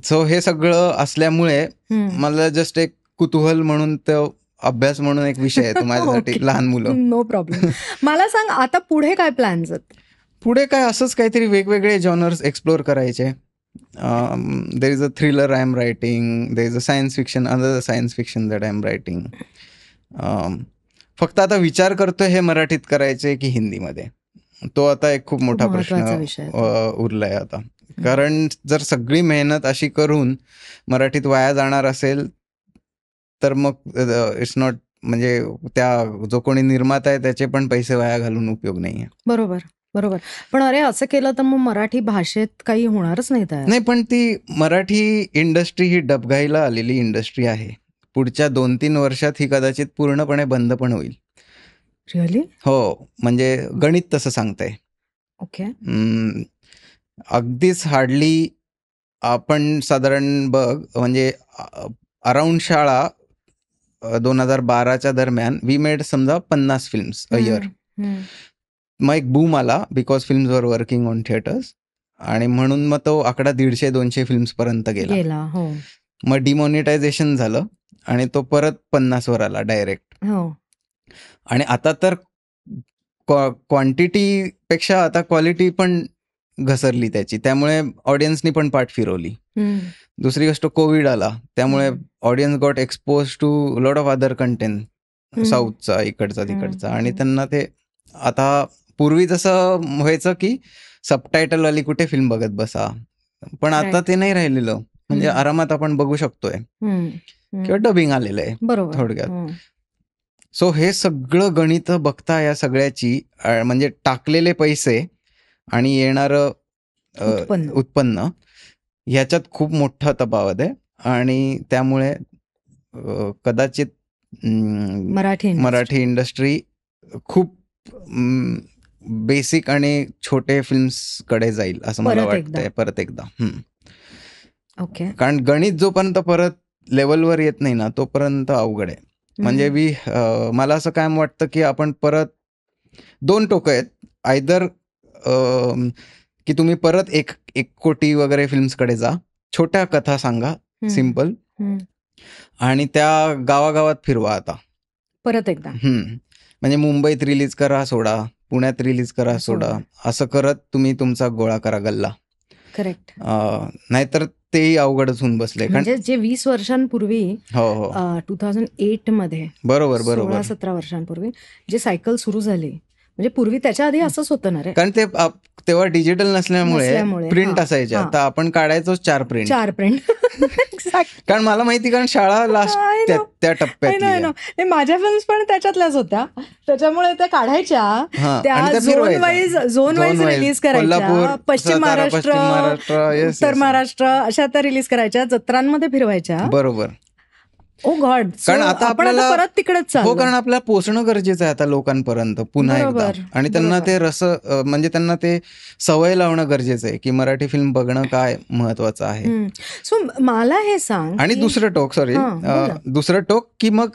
A: सो हे सगळं असल्यामुळे मला जस्ट एक कुतूहल म्हणून, तो अभ्यास म्हणून एक विषय आहे तो माझ्यासाठी. लहान मुलं.
B: No problem. मला सांग, आता पुढे काय प्लॅन्स आहेत?
A: पुढे काय, असंच काहीतरी वेगवेगळे जॉनर्स एक्सप्लोर करायचे. देर is a thriller I am writing, there is a science fiction, another science fiction that I am writing. फक्त आता विचार करतोय हे मराठीत करायचे की हिंदीमध्ये, तो आता एक खूप मोठा प्रश्न उरलाय आता. कारण जर सगळी मेहनत अशी करून मराठीत वाया जाणार असेल तर मग इट्स नॉट, म्हणजे त्या जो कोणी निर्माता आहे त्याचे पण पैसे वाया घालून उपयोग नाहीये.
B: बरोबर बरोबर. पण अरे, असं केलं तर मग मराठी भाषेत काही होणारच नाही.
A: नाही, पण ती मराठी इंडस्ट्री ही डबघाईला आलेली इंडस्ट्री आहे. पुढच्या 2-3 वर्षात ही कदाचित पूर्णपणे बंद पण होईल.
B: रिअली?
A: हो, म्हणजे गणित तसं सांगतंय.
B: ओके.
A: अगदीच हार्डली आपण साधारण बघ, म्हणजे अराउंड शाळा 2012च्या दरम्यान वी मेड समजा 50 फिल्म्स अ इयर. मग एक बूम आला because films were working on theatres, आणि म्हणून मग तो आकडा 150-200 फिल्म्स पर्यंत गेला. मग डिमॉनिटायझेशन झालं आणि तो परत 50 वर आला डायरेक्ट. आणि आता तर क्वांटिटी पेक्षा आता क्वालिटी पण घसरली त्याची, त्यामुळे ऑडियन्सनी पण पाठ फिरवली. दुसरी गोष्ट, कोविड आला, त्यामुळे audience got expose to lot of other content, साऊथचा, इकडचा तिकडचा, आणि त्यांना ते आता पूर्वी जसं व्हायचं की सबटायटल वाली कुठे फिल्म बघत बसा, पण आता ते नाही राहिलेलं. म्हणजे आरामात आपण बघू शकतोय किंवा डबिंग आलेलं आहे थोडक्यात. सो हे सगळं गणित बघता या सगळ्याची, म्हणजे टाकलेले पैसे आणि येणारं उत्पन्न ह्याच्यात खूप मोठा तफावत आहे. आणि त्यामुळे कदाचित मराठी इंडस्ट्री खूप बेसिक आणि छोटे फिल्म्स कडे जाईल असं मला वाटतंय परत एकदा.
B: ओके.
A: कारण गणित जोपर्यंत परत लेवलवर येत नाही ना तोपर्यंत अवघड आहे. म्हणजे मला असं काय वाटतं की आपण परत 2 टोकं आहेत, आयदर की तुम्ही परत 1 कोटी वगैरे फिल्म्स कडे जा, छोट्या कथा सांगा, सिम्पल, आणि त्या गावागावात फिरवा आता परत एकदा. म्हणजे मुंबईत रिलीज करा सोडा, पुण्यात रिलीज करा सोडा, असं करत तुम्ही तुमचा गोळा करा गल्ला.
B: करेक्ट.
A: नाहीतर तेही अवघडच होऊन बसले.
B: म्हणजे जे 20 वर्षांपूर्वी, 2008 मध्ये,
A: बरोबर
B: 16-17 वर्षांपूर्वी जे सायकल सुरू झाली, म्हणजे पूर्वी त्याच्या आधी असंच होतं ना रे,
A: कारण ते तेव्हा डिजिटल नसल्यामुळे
B: नसल्यामुळे,
A: प्रिंट
B: हा,
A: असायच्या,
B: हा.
A: तर आपण काढायचो 4 प्रिंट.
B: 4 प्रिंट.
A: कारण मला माहिती, कारण शाळा लास्ट
B: I know.
A: त्या टप्प्यातली आहे.
B: नाही, माझ्या फिल्म्स पण त्याच्यातल्याच होत्या, त्याच्यामुळे त्या काढायच्या,
A: हा,
B: त्या
A: आणि त्या
B: झोन वाईज रिलीज करायच्या.
A: कोल्हापूर,
B: पश्चिम
A: सातारा, पश्चिम महाराष्ट्र, yes,
B: उत्तर
A: yes.
B: महाराष्ट्र अशा त्या रिलीज करायच्या, जत्रांमध्ये फिरवायच्या.
A: बरोबर.
B: ओ गॉड.
A: कारण आता
B: आपण
A: आपल्याला
B: परत तिकडेच
A: हो,
B: चाललो.
A: कारण आपल्याला पोचणं गरजेचं आहे आता लोकांपर्यंत पुन्हा एकदा,
B: बरोबर,
A: आणि त्यांना
B: बरोबर.
A: ते म्हणजे त्यांना ते सवय लावणं गरजेचं आहे की मराठी फिल्म बघणं काय महत्वाचं आहे.
B: सो मला हे सांग,
A: आणि
B: की-
A: दुसरं टोक, सॉरी,
B: हा, बोल ना.
A: दुसरं टोक की मग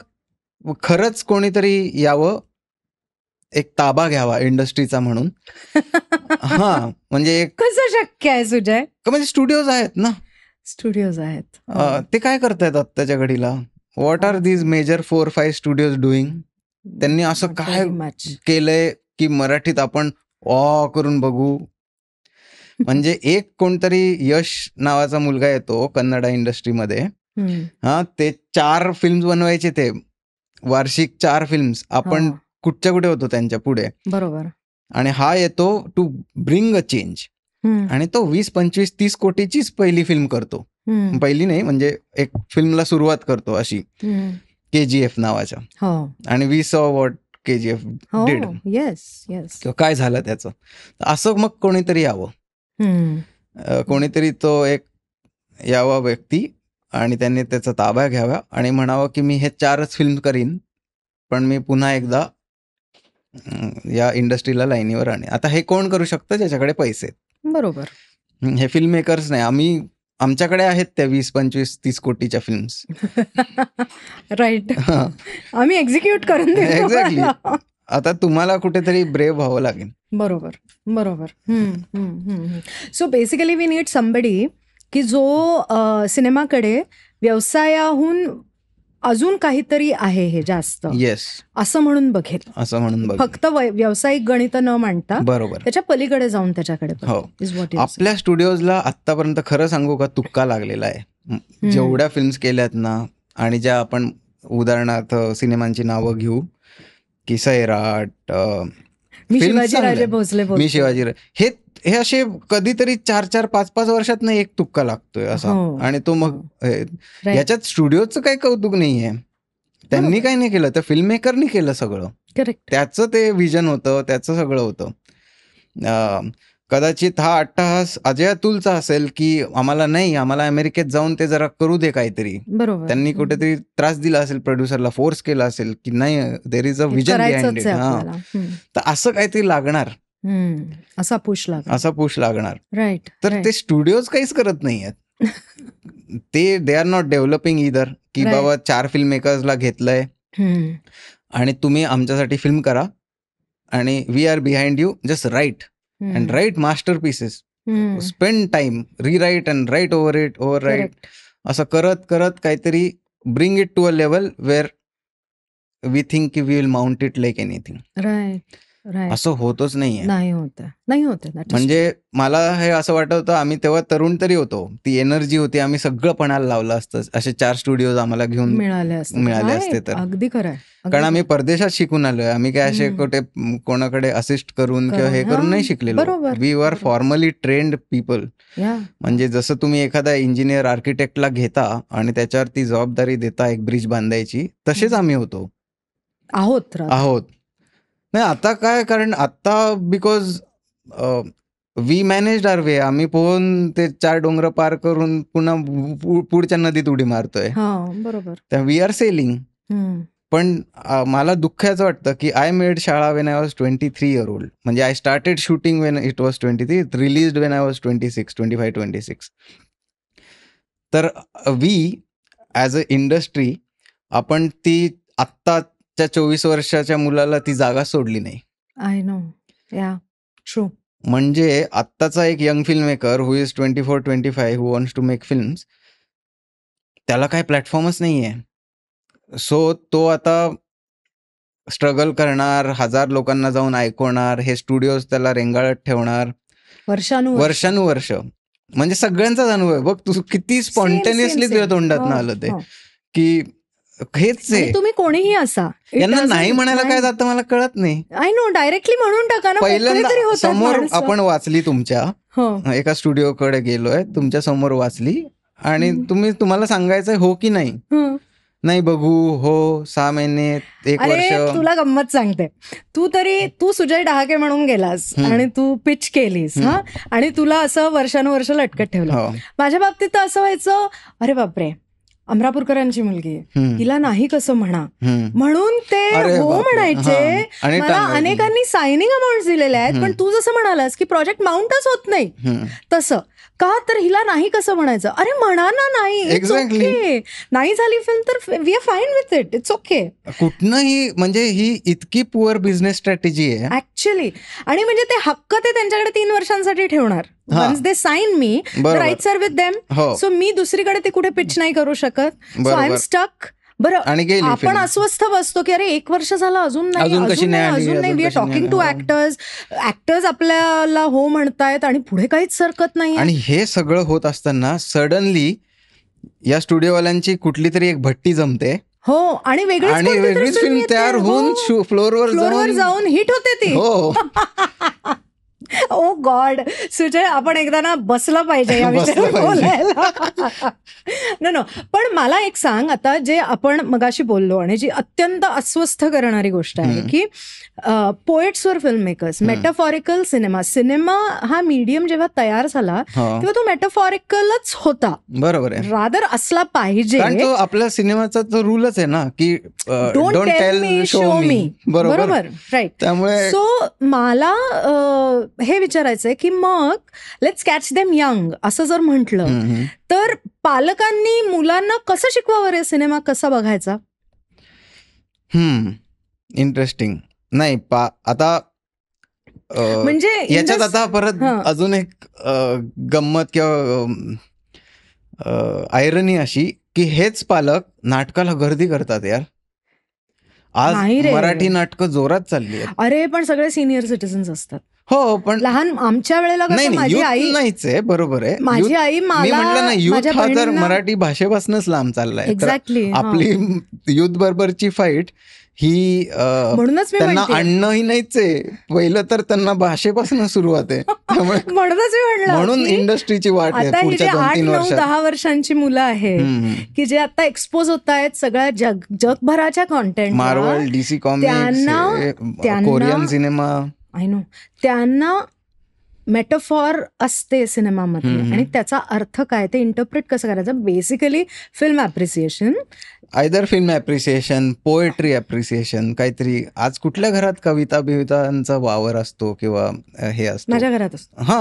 A: खरंच कोणीतरी यावं, एक ताबा घ्यावा इंडस्ट्रीचा म्हणून. हा, म्हणजे एक
B: कसं शक्य आहे सुजय?
A: म्हणजे स्टुडिओज आहेत ना,
B: स्टुडिओज आहेत.
A: ते काय करतायत आत्ताच्या घडीला? What are these major 4-5 studios doing? त्यांनी असं
B: Not
A: काय
B: very much.
A: केलंय की मराठीत आपण करून बघू? म्हणजे एक कोणतरी यश नावाचा मुलगा येतो कन्नडा इंडस्ट्रीमध्ये, हा, ते 4 फिल्म्स बनवायचे, ते वार्षिक 4 फिल्म्स. आपण कुठच्या कुठे होतो त्यांच्या पुढे.
B: बरोबर.
A: आणि हा येतो टू ब्रिंग अ चेंज, आणि तो 20-25-30 कोटीचीच पहिली फिल्म करतो. पहिली नाही, म्हणजे एक फिल्मला सुरुवात करतो अशी, KGF नावाच्या. आणि वी सॉ व्हॉट KGF डिड.
B: येस.
A: काय झालं त्याचं. असं मग कोणीतरी यावं, कोणीतरी तो एक यावा व्यक्ती, आणि त्यांनी त्याचा ताबा घ्यावा आणि म्हणावं की मी हे 4च फिल्म करीन, पण मी पुन्हा एकदा या इंडस्ट्रीला लाईनीवर आणेन. आता हे कोण करू शकतं? ज्याच्याकडे पैसे आहेत.
B: बरोबर.
A: हे फिल्म मेकर्स नाही. आमच्याकडे आहेत त्या 20-25-30 कोटीच्या फिल्म्स.
B: राईट. आम्ही एक्झिक्यूट करून देऊ.
A: एक्झॅक्टली. आता तुम्हाला कुठेतरी ब्रेव व्हावं लागेल.
B: बरोबर. So basically we need somebody की जो सिनेमाकडे व्यवसायाहून अजून काहीतरी आहे हे जास्त,
A: येस,
B: असं म्हणून बघेल. फक्त व्यावसायिक गणित न मांडता
A: बरोबर
B: त्याच्या पलीकडे जाऊन त्याच्याकडे.
A: हो. आपल्या स्टुडिओजला आतापर्यंत खरं सांगू का, तुक्का लागलेला आहे. जेवढ्या फिल्म्स केल्यात ना, आणि ज्या आपण उदाहरणार्थ सिनेमांची नावं घेऊ की सैराट,
B: मी शिवाजीराजे भोसले,
A: हे असे कधीतरी 4-5 वर्षात एक तुक्का लागतोय असा. आणि तो मग याच्यात स्टुडिओचं काही कौतुक नाहीये, त्यांनी काही नाही केलं, त्या फिल्म मेकरनी केलं सगळं. त्याचं ते विजन होतं, त्याचं सगळं होतं. कदाचित हा अट्टहास अजय अतुलचा असेल की आम्हाला अमेरिकेत जाऊन ते जरा करू दे काहीतरी. त्यांनी कुठेतरी त्रास दिला असेल प्रोड्युसरला, फोर्स केला असेल की नाही, देर is a vision behind it. तर असं काहीतरी लागणार,
B: असा पुश लागणार. राईट.
A: तर ते स्टुडिओज काहीच करत नाहीयेत. दे आर नॉट डेव्हलपिंग इदर, की बाबा 4 फिल्म मेकर्सला घेतलंय आणि तुम्ही आमच्यासाठी फिल्म करा, आणि we are behind you, just write and write masterpieces, spend time, rewrite and write overwrite. असं करत काहीतरी bring it to a level where we think we will mount it like anything.
B: Right.
A: असं होतच नाहीये.
B: नाही होत.
A: म्हणजे मला हे असं वाटत होतं, आम्ही तेव्हा तरुण तरी होतो, ती एनर्जी होती, आम्ही सगळं पणाला लावलं असतं, असे 4 स्टुडिओज आम्हाला घेऊन मिळाले असते तर.
B: अगदी खरं.
A: कारण आम्ही परदेशात शिकून आलोय, आम्ही काय असे कुठे कोणाकडे असिस्ट करून किंवा हे करून नाही शिकलेलो. We are formally trained people. म्हणजे जसं तुम्ही एखादा इंजिनियर आर्किटेक्टला घेता आणि त्याच्यावरती जबाबदारी देता एक ब्रिज बांधायची, तसेच आम्ही आहोत. नाही आता काय, कारण आता because we managed our way, आम्ही पोहून ते 4 डोंगर पार करून पुन्हा पुढच्या नदीत उडी मारतोय. बरोबर. We are sailing. पण मला दुःखाचं वाटतं की I made Shala when I was 23 year old. म्हणजे I started shooting when it was 23, released when I was 25-26. तर वी ॲज अ इंडस्ट्री, आपण ती आत्ताच्या 24 वर्षाच्या मुलाला ती जागा सोडली नाही.
B: I know. Yeah true.
A: म्हणजे आत्ताचा एक young film maker who is 24-25 who wants to make films, त्याला काय प्लॅटफॉर्मच नाहीये. सो तो आता स्ट्रगल करणार, 1000 लोकांना जाऊन ऐकवणार, हे स्टुडिओज त्याला रेंगाळत ठेवणार वर्षानुवर्ष. म्हणजे सगळ्यांचाच अनुभव आहे बघ, तू किती स्पॉन्टेनियसली तुझ्या तोंडात आलं ते, की हेच आहे.
B: आणि तुम्ही कोणीही असा, It
A: यांना
B: doesn't-
A: नाही म्हणायला काय जातं मला कळत नाही.
B: आय नो, डायरेक्टली म्हणून टाका ना. मोकळे तरी
A: पहिल्यांदा
B: होतात
A: समोर
B: माणसं.
A: आपण वाचली, तुमच्या
B: हो.
A: एका स्टुडिओकडे गेलोय, तुमच्या समोर वाचली आणि तुम्हाला सांगायचंय हो की नाही,
B: हं.
A: नाही बघू, हो 6 महिने 1
B: अरे
A: वर्ष.
B: तुला गंमत सांगते. तू सुजय डहाके म्हणून गेलास आणि तू पिच केलीस हा, आणि तुला असं वर्षानुवर्ष लटकत ठेवलं.
A: हो.
B: माझ्या बाबतीत तर असं व्हायचं, अरे बापरे, अमरापूरकरांची मुलगी आहे, हिला नाही कसं म्हणा, म्हणून ते
A: अरे
B: हो
A: बापरे.
B: म्हणायचे.
A: हां. आणि
B: मला अनेकांनी सायनिंग अमाऊंट दिलेल्या आहेत, पण तू जसं म्हणालास की प्रोजेक्ट माउंटच होत नाही तसं का, तर हिला नाही कसं म्हणायचं. अरे म्हणा ना, नाही, it's
A: Exactly.
B: okay. नाही झाली फिल्म तर we are fine with it, it's okay.
A: कुठनंही म्हणजे ही इतकी पुअर बिझनेस स्ट्रॅटेजी आहे
B: ऍक्च्युली. आणि म्हणजे ते हक्क ते त्यांच्याकडे 3 वर्षांसाठी ठेवणार. वन्स दे साइन मी,
A: बरोबर.
B: Rights are with them.
A: हो.
B: सो मी दुसरीकडे ते कुठे पिच नाही करू शकत. सो आय एम
A: बरोबर.
B: स्टक. बरं,
A: आणि गेली
B: आपण
A: film.
B: अस्वस्थ बसतो की अरे 1 वर्ष झालं अजून नाही,
A: अजून कशी नाही आली,
B: अजून नाही.
A: अजून
B: वी आर
A: कशी नाही
B: टॉकिंग टू
A: आली.
B: ऍक्टर्स आपल्याला हो म्हणतायत आणि पुढे काहीच सरकत नाही.
A: आणि हे सगळं होत असताना सडनली या स्टुडिओवाल्यांची कुठली तरी एक भट्टी जमते
B: हो, आणि
A: वेगळीच फिल्म तयार होऊन फ्लोअरवर
B: जाऊन हिट होते ती.
A: हो.
B: ओ गॉड, सुजय, आपण एकदा ना बसला पाहिजे या विषयावर बोलायला. नो, पण मला एक सांग, आता जे आपण मगाशी बोललो आणि जी अत्यंत अस्वस्थ करणारी गोष्ट आहे की पोएट्सवर फिल्म मेकर्स, मेटाफॉरिकल सिनेमा हा मीडियम जेव्हा तयार झाला तेव्हा तो मेटाफॉरिकलच होता.
A: बरोबर आहे.
B: रादर असला पाहिजे.
A: कारण तो आपल्या सिनेमाचा तो रूलच आहे ना की
B: डोंट टेल मी, शो मी. बरोबर, राईट.
A: त्यामुळे
B: सो मला हे विचारायचंय की मग लेट्स कॅच देम यंग असं जर म्हटलं तर पालकांनी मुलांना कसं शिकवावं रे सिनेमा कसा बघायचा?
A: इंटरेस्टिंग. नाही आता
B: म्हणजे
A: याच्यात आता परत अजून एक गंमत किंवा आयरनी अशी की हेच पालक नाटकाला गर्दी करतात यार. आज मराठी नाटकं जोरात चालली आहेत.
B: अरे पण सगळे सिनियर सिटीजन्स असतात.
A: हो, पण
B: लहान आमच्या वेळेला माझी आई
A: नाहीच आहे. बरोबर आहे.
B: माझी आई
A: मी म्हटलं ना, युथ हा तर मराठी भाषेपासूनच लांब चाललाय.
B: एक्झॅक्टली.
A: आपली युथ बरोबरची फाईट ही
B: म्हणूनच
A: त्यांना आणणंही नाहीच आहे. पहिलं तर त्यांना भाषेपासून सुरुवात आहे.
B: म्हणूनच मी म्हणलं
A: म्हणून इंडस्ट्रीची वाट आहे पुढच्या 2-3 वर्षात.
B: 8-9-10 वर्षांची मुलं आहेत की जे आता एक्सपोज होत आहेत सगळ्या जगभराच्या content,
A: Marvel, DC comics, Korean सिनेमा.
B: I know. त्यांना मेटाफॉर असते सिनेमामध्ये आणि त्याचा अर्थ काय ते इंटरप्रेट कसं करायचं. Basically film appreciation,
A: either film appreciation, poetry appreciation, काहीतरी. आज कुठल्या घरात कवितांचा वावर असतो किंवा हे असतं?
B: माझ्या घरात असतो.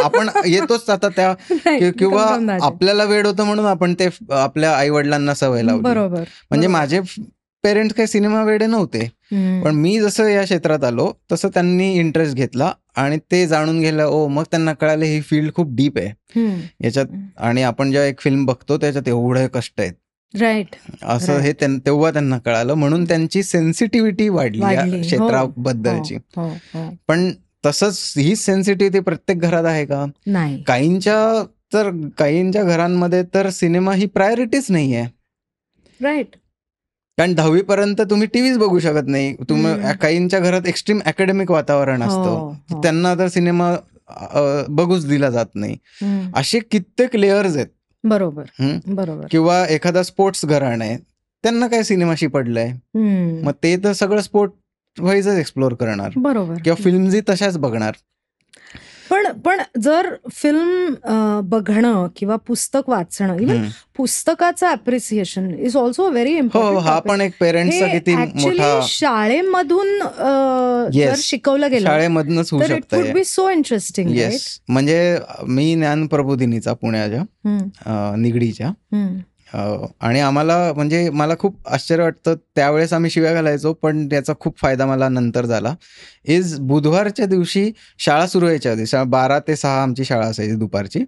A: आपण येतोच आता त्या किंवा आपल्याला वेळ होतं म्हणून आपण ते आपल्या आई वडिलांना सवय लावली.
B: बरोबर.
A: म्हणजे माझे पेरेंट्स काही सिनेमा वेडे नव्हते, पण मी जसं या क्षेत्रात आलो तसं त्यांनी इंटरेस्ट घेतला आणि ते जाणून गेलं. मग त्यांना कळालं ही फील्ड खूप डीप आहे याच्यात, आणि आपण जेव्हा एक फिल्म बघतो त्याच्यात एवढे कष्ट आहेत,
B: राईट,
A: असं हे तेव्हा त्यांना कळालं. म्हणून त्यांची सेन्सिटिव्हिटी वाढली या क्षेत्राबद्दलची. पण तसंच ही सेन्सिटिव्हिटी प्रत्येक घरात आहे का?
B: नाही.
A: काहींच्या घरांमध्ये तर सिनेमा ही प्रायोरिटीच नाही आहे.
B: राईट.
A: कारण 10वी पर्यंत तुम्ही टीव्हीच बघू शकत नाही. काहींच्या घरात एक्स्ट्रीम अकॅडमिक वातावरण असतं, त्यांना तर सिनेमा बघूच दिला जात नाही. असे कित्येक लेयर्स आहेत.
B: बरोबर.
A: किंवा एखादा स्पोर्ट्स घराणं आहे, त्यांना काय सिनेमाशी पडलंय, मग ते तर सगळं स्पोर्ट वाईजच एक्सप्लोर करणार.
B: बरोबर.
A: किंवा फिल्मही तशाच बघणार.
B: पण जर फिल्म बघणं किंवा पुस्तक वाचणं, इव्हन पुस्तकाचं appreciation is also very important.
A: हा पण एक पेरेंट्सचा किती मोठा
B: शाळेमधून जर शिकवलं गेलं,
A: शाळेमधूनच होऊ
B: तर it would be so interesting.
A: Yes. म्हणजे मी ज्ञान प्रबोधिनीचा पुण्याच्या निगडीच्या, आणि आम्हाला म्हणजे मला खूप आश्चर्य वाटतं, त्यावेळेस आम्ही शिव्या घालायचो पण त्याचा खूप फायदा मला नंतर झाला. बुधवारच्या दिवशी शाळा सुरू व्हायच्या आधी, 12 ते 6 आमची शाळा असायची दुपारची.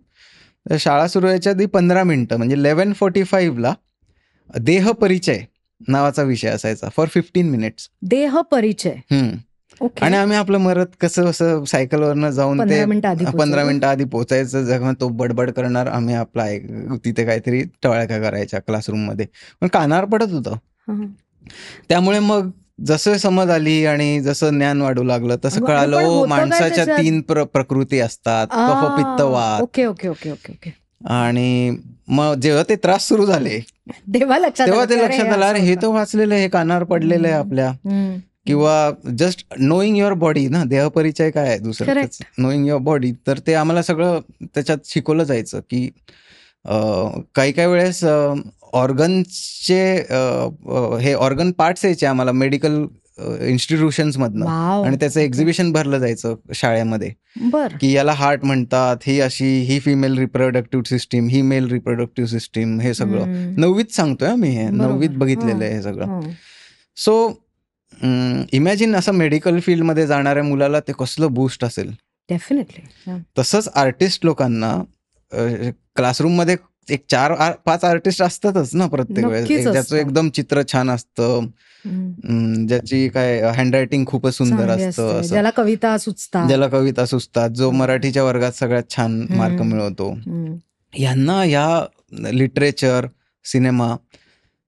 A: तर शाळा सुरू व्हायच्या आधी 15 मिनिटं म्हणजे 11:45ला देहपरिचय नावाचा विषय असायचा फॉर 15 मिनिट्स.
B: देहपरिचय.
A: आणि आम्ही आपलं मरत कसं सायकलवरनं जाऊन ते 15 मिनिटं आधी पोचायचं. जेव्हा तो बडबड करणार, आम्ही आपला तिथे काहीतरी टवाळक्या करायच्या क्लासरूम मध्ये, पण कानावर पडत होतं.
B: हं.
A: त्यामुळे मग जसं समज आली आणि जसं ज्ञान वाढू लागलं तसं
B: पण
A: कळालं
B: होतं काय
A: माणसाच्या
B: त्याच्यात?
A: 3 प्रकृती असतात, कफ, पित्त, वात.
B: Okay okay okay okay okay.
A: आणि मग जेव्हा ते त्रास सुरू झाले
B: तेव्हा लक्षात
A: तेव्हा
B: आलं
A: ते
B: की अरे
A: लक्षात
B: हे
A: आलं, अरे
B: असं
A: हे
B: होतं.
A: तर वाचलेलं आहे, हे कानावर पडलेलं आहे आपल्या. किंवा जस्ट नोईंग युअर बॉडी ना, देहपरिचय काय आहे दुसरं,
B: Correct.
A: Knowing your body. तर ते आम्हाला सगळं त्याच्यात शिकवलं जायचं की काही काही वेळेस ऑर्गन्सचे हे ऑर्गन पार्ट्स यायचे आम्हाला मेडिकल इन्स्टिट्यूशन्समधनं,
B: वाव.
A: आणि त्याचं एक्झिबिशन भरलं जायचं शाळेमध्ये,
B: बर.
A: की याला हार्ट म्हणतात, ही अशी, ही फिमेल रिप्रोडक्टिव्ह सिस्टीम, ही मेल रिप्रोडक्टिव्ह सिस्टीम. हे सगळं 9वीत सांगतोय मी, हे 9वीत बघितलेलं आहे हे सगळं. सो इमॅजिन असं मेडिकल फील्डमध्ये जाणाऱ्या मुलाला ते कसलं बूस्ट असेल.
B: डेफिनेटली.
A: तसंच आर्टिस्ट लोकांना क्लासरूममध्ये एक 4-5 आर्टिस्ट असतातच ना प्रत्येक वेळेस, ज्याचं एकदम चित्र छान असतं, ज्याची काय हँडरायटिंग खूपच सुंदर असतं,
B: ज्याला कविता
A: सुचतात, जो मराठीच्या वर्गात सगळ्यात छान मार्क मिळवतो. यांना ह्या लिटरेचर, सिनेमा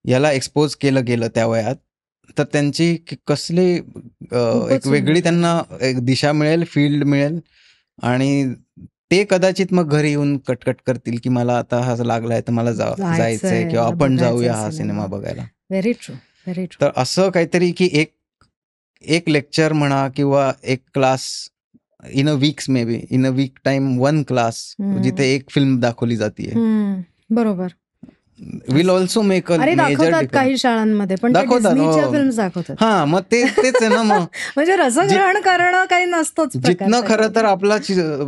A: याला एक्सपोज केलं गेलं त्या वयात, तर त्यांची कसली एक वेगळी त्यांना एक दिशा मिळेल, फील्ड मिळेल, आणि ते कदाचित मग घरी येऊन कटकट करतील की मला आता हा लागलाय तर मला जायचंय, किंवा आपण जाऊया हा सिनेमा बघायला.
B: Very true, very true.
A: तर असं काहीतरी की एक लेक्चर म्हणा किंवा एक class in a weeks, maybe in a week time 1 class, जिथे एक फिल्म दाखवली जाते.
B: बरोबर.
A: Will also make a major
B: difference. काही शाळांमध्ये पण दाखवतात.
A: हा, मग तेच आहे ना. मग
B: म्हणजे रसग्रहण करणं काही नसतंच.
A: जिथनं खरं तर आपला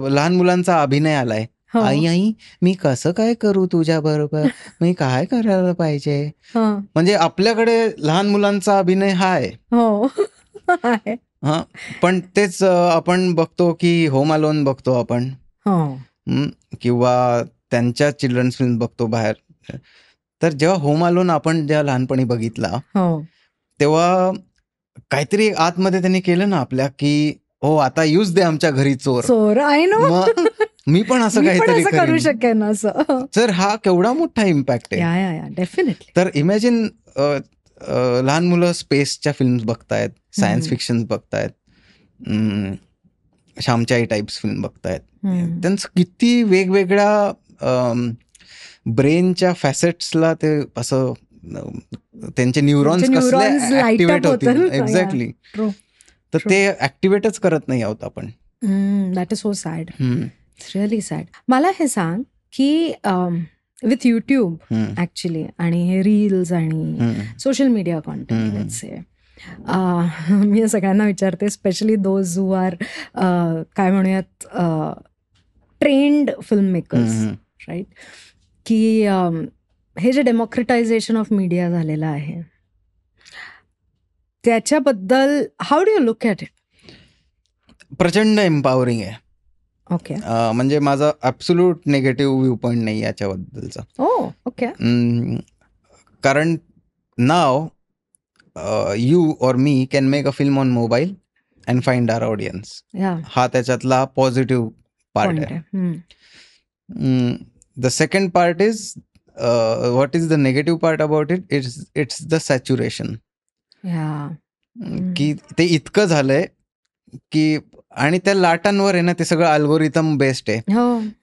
A: लहान मुलांचा अभिनय आलाय. आई मी कसं काय करू तुझ्या बरोबर, मी काय करायला पाहिजे, म्हणजे आपल्याकडे लहान मुलांचा अभिनय हा आहे. हा, पण तेच आपण बघतो की होम अलोन बघतो आपण, किंवा त्यांच्या चिल्ड्रन्स फिल्म बघतो बाहेर. तर जेव्हा होम अलोन आपण जेव्हा लहानपणी बघितला, तेव्हा काहीतरी आतमध्ये त्यांनी केलं ना आपल्या, की हो आता यूज दे आमच्या घरी चोर. मग मी पण असं काहीतरी
B: करू शकेन असं.
A: तर हा केवढा मोठा इम्पॅक्ट आहे.
B: डेफिनेटली.
A: तर इमॅजिन लहान मुलं स्पेसच्या फिल्म्स बघतायत, सायन्स फिक्शन बघतायत, श्यामची आई टाइप्स फिल्म बघतायत. त्यांचं किती वेगवेगळ्या ब्रेनच्या फॅसेट्सला ते असं त्यांचे न्यूरॉन्स कसले ऍक्टिव्हेट होतील. एक्झॅक्टली. तर ते ऍक्टिव्हेटच करत नाही आहोत आपण.
B: That is so sad, really sad. मला हे सांग की विथ युट्यूब ऍक्च्युली आणि हे रील्स आणि social media content, let's say, मी सगळ्यांना विचारते, स्पेशली दोज हू आर काय म्हणूयात ट्रेंड फिल्म मेकर्स, राईट, की हे जे डेमोक्रेटायझेशन ऑफ मीडिया झालेलं आहे त्याच्याबद्दल how do you look at it?
A: प्रचंड एम्पॉवरिंग आहे.
B: ओके.
A: म्हणजे माझा ॲब्सोल्यूट निगेटिव्ह व्ह्यू पॉईंट नाही याच्याबद्दलचा.
B: ओके.
A: कारण नाव यू और me can make a film on mobile and find our audience. हा त्याच्यातला पॉझिटिव्ह पार्ट आहे. The second part is what is the negative part about it, it's the saturation. की ते इतकं झालंय की, आणि त्या लाटांवर आहे ना, ते सगळं अल्गोरिथम बेस्ड आहे.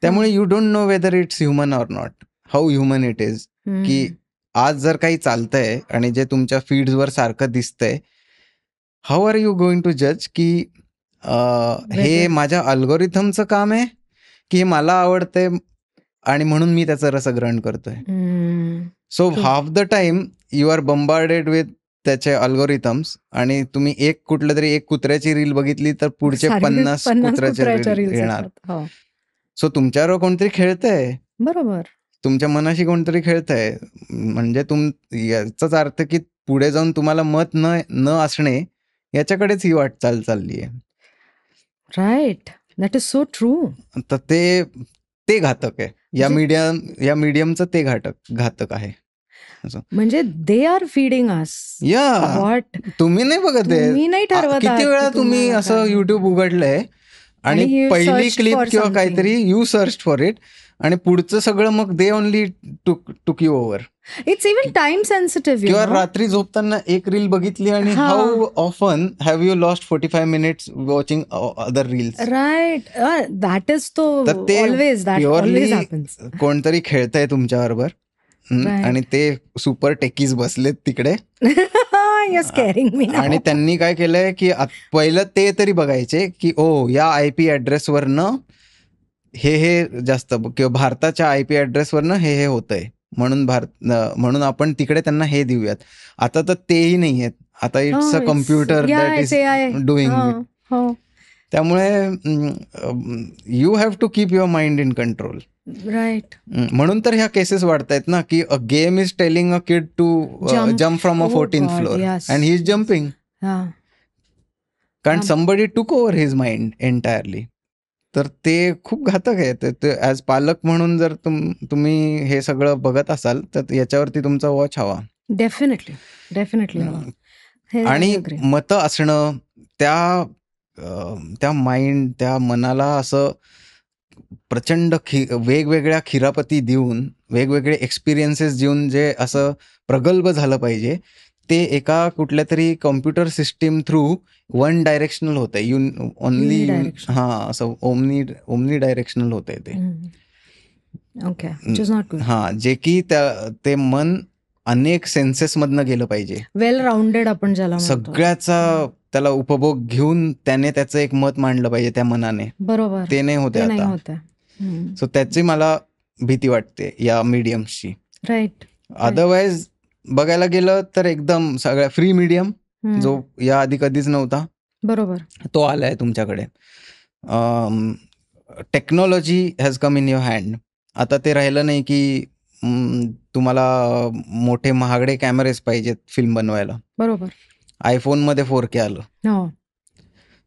A: त्यामुळे you don't know whether it's human or not, how human it is. की आज जर काही चालतंय आणि जे तुमच्या फीड्सवर सारखं दिसतंय, how are you going to जज की हे माझ्या अल्गोरिथमचं काम आहे की हे मला आवडतंय आणि म्हणून मी त्याचं रसग्रहण करतोय. So half the time you are bombarded with त्याचे अल्गोरिथम्स, आणि तुम्ही कुठलं तरी एक कुत्र्याची रील बघितली तर पुढचे 50 कुत्र्याच्या रील येणार. सो तुमच्यावर कोणतरी खेळतंय. बरोबर. तुमच्या मनाशी कोणतरी खेळतंय. म्हणजे याचाच अर्थ की पुढे जाऊन तुम्हाला मत न असणे याच्याकडेच ही वाटचाल चालली आहे.
B: Right. That is so true.
A: तर ते घातक आहे. या मीडियमचं ते घातक आहे.
B: म्हणजे they are feeding us. What
A: तुम्ही नाही बघत आहे.
B: मी नाही ठरवत.
A: किती वेळा तुम्ही असं युट्यूब उघडलंय आणि पहिली क्लिप किंवा काहीतरी यू सर्च फॉर इट आणि पुढचं सगळं मग they only took you over.
B: It's even time sensitive.
A: किंवा रात्री झोपताना एक रील बघितली आणि how often have you lost 45 minutes watching other reels.
B: Right, that is तो ऑलवेज दॅट ऑलवेज हॅपन्स.
A: कोणतरी खेळतंय तुमच्या बरोबर आणि ते सुपर टेकीज बसलेत तिकडे आणि त्यांनी काय केलंय की पहिलं ते तरी बघायचे की ओ या IP ऍड्रेसवरनं हे जास्त किंवा भारताच्या IP ऍड्रेसवरनं हे होतंय म्हणून आपण तिकडे त्यांना हे देऊयात. आता तर तेही नाही आहेत. आता it's a computer that is doing it. त्यामुळे you have to keep your mind in control.
B: Right.
A: म्हणून तर ह्या केसेस वाढतायत ना की a game is telling a kid to jump from a 14th floor and he is jumping कारण somebody took over his mind entirely. तर ते खूप घातक आहे. ॲज पालक म्हणून जर तुम्ही हे सगळं बघत असाल तर याच्यावरती तुमचा वॉच हवा.
B: डेफिनेटली.
A: आणि मतं असणं त्या माइंड त्या मनाला असं प्रचंड वेगवेगळ्या खिरापती देऊन वेगवेगळे एक्सपिरियन्सेस देऊन जे असं प्रगल्भ झालं पाहिजे ते एका कुठल्या तरी computer system through one directional होतंय. ओनली असं ओमनी डायरेक्शनल होतंय ते. जे की ते मन अनेक सेन्सेस मधनं गेलं पाहिजे.
B: वेल राऊंडेड आपण ज्याला
A: सगळ्याचा त्याला उपभोग घेऊन त्याने त्याचं एक मत मांडलं पाहिजे त्या मनाने.
B: बरोबर.
A: ते नाही होते आता. सो त्याची मला भीती वाटते या मीडियम्सची.
B: राईट.
A: अदरवाईज बघायला गेलं तर एकदम सगळ्या फ्री मीडियम जो या आधी कधीच नव्हता.
B: बरोबर.
A: तो आलाय तुमच्याकडे. Technology has come in your hand. आता ते राहिलं नाही की तुम्हाला मोठे महागडे कॅमेरेज पाहिजेत फिल्म बनवायला.
B: बरोबर.
A: iPhoneमध्ये 4K आलं.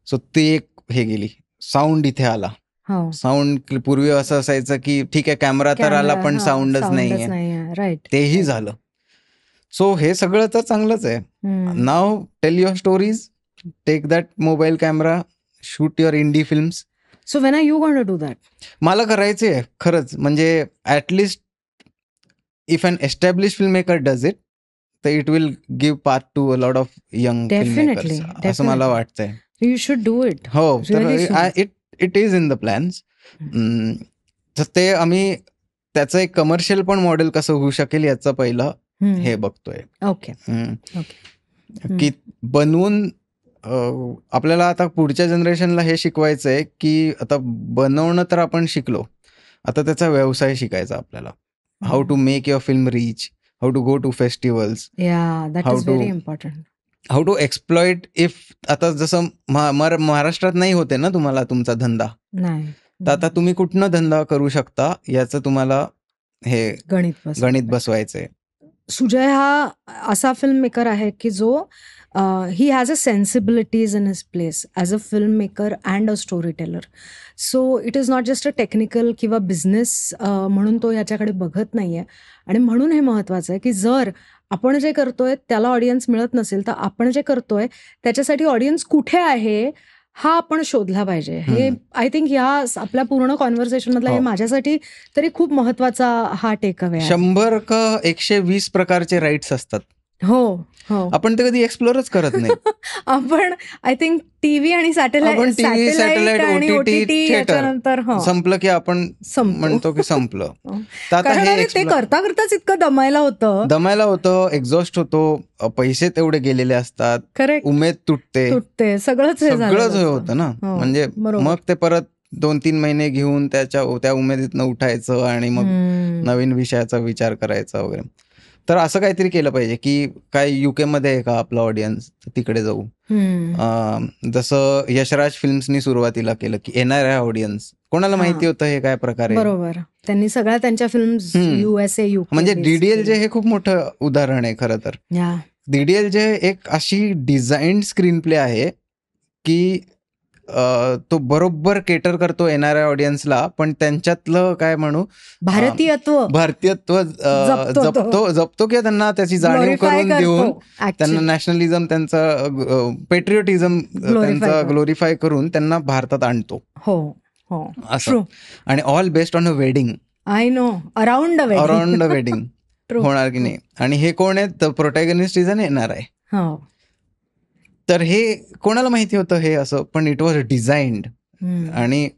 A: सो ती एक हे गेली. साऊंड इथे आला. साऊंड पूर्वी असं असायचं की ठीक आहे कॅमेरा तर आला पण साऊंडच नाहीये.
B: राईट.
A: तेही झालं. सो हे सगळं तर चांगलंच आहे. नाव tell your stories, take that mobile camera, shoot your indie films.
B: So when are you going to do that?
A: मला करायचे आहे खरंच. म्हणजे at least if an establish film maker does it तर it will give path to a lot of young filmmakers असं मला वाटतंय.
B: You should do it.
A: हो, तर it is in the plans. तर ते आम्ही त्याचं एक कमर्शियल पण मॉडेल कसं होऊ शकेल याचं पहिलं हे बघतोय.
B: ओके.
A: की बनवून आपल्याला आता पुढच्या जनरेशनला हे शिकवायचं आहे की आता बनवणं तर आपण शिकलो, आता त्याचा व्यवसाय शिकायचा आपल्याला. How to make your film reach, how to go to festivals, how to exploit. If आता जसं महाराष्ट्रात नाही होते ना तुम्हाला तुमचा धंदा, तर आता तुम्ही कुठनं धंदा करू शकता याचं तुम्हाला हे गणित बसवायचंय.
B: सुजय हा असा फिल्म मेकर आहे की जो he has a sensibilities in his place as a film maker and a story teller. So it is not just a technical किंवा बिझनेस म्हणून तो ह्याच्याकडे बघत नाही आहे. आणि म्हणून हे महत्त्वाचं आहे की जर आपण जे करतोय त्याला ऑडियन्स मिळत नसेल तर आपण जे करतोय त्याच्यासाठी ऑडियन्स कुठे आहे हा आपण शोधला पाहिजे. हे आय थिंक ह्या आपल्या पूर्ण कॉन्व्हर्सेशन मधला हे माझ्यासाठी तरी खूप महत्वाचा हा टेक अवे आहे.
A: 100 का 120 प्रकारचे राईट्स असतात.
B: हो,
A: आपण ते कधी एक्सप्लोरच करत नाही.
B: आपण आय थिंक टीव्ही आणि सॅटेलाइट आणि OTT याच्यानंतर
A: संपलं की आपण म्हणतो की संपलं.
B: ते करता करताच इतकं दमायला होतं,
A: एक्झॉस्ट होतो, पैसे तेवढे गेलेले असतात,
B: करेक्ट,
A: उमेद तुटते,
B: सगळंच
A: होतं ना. म्हणजे मग ते परत 2-3 महिने घेऊन त्या उमेदीतनं उठायचं आणि मग नवीन विषयाचा विचार करायचा वगैरे. तर असं काहीतरी केलं पाहिजे की काय UK मध्ये आहे का आपला ऑडियन्स, तिकडे जाऊ. जसं यशराज फिल्म्सनी सुरुवातीला केलं की येणाऱ्या ऑडियन्स कोणाला माहिती होतं हे काय प्रकार आहे.
B: बरोबर. त्यांनी सगळ्या त्यांच्या फिल्म्स USA UK
A: म्हणजे DDLJ हे खूप मोठं उदाहरण आहे खरं तर. DDLJ एक अशी डिझाईन स्क्रीन प्ले आहे की तो बरोबर केटर करतो येणाऱ्या ऑडियन्सला, पण त्यांच्यातलं काय म्हणू भारतीयत्व जपतो किंवा त्यांना त्याची जाणीव करून देऊन त्यांना नॅशनलिझम, त्यांचं पेट्रियोटिझम त्यांचा ग्लोरिफाय करून त्यांना भारतात आणतो.
B: असं.
A: आणि all based on a wedding.
B: I know, around
A: around the wedding होणार की नाही. आणि हे कोण आहेत, प्रोटॅगनिस्ट इज येणार आहे.
B: हो.
A: तर हे कोणाला माहिती होतं हे असं, पण इट वॉज डिझाईन्ड. आणि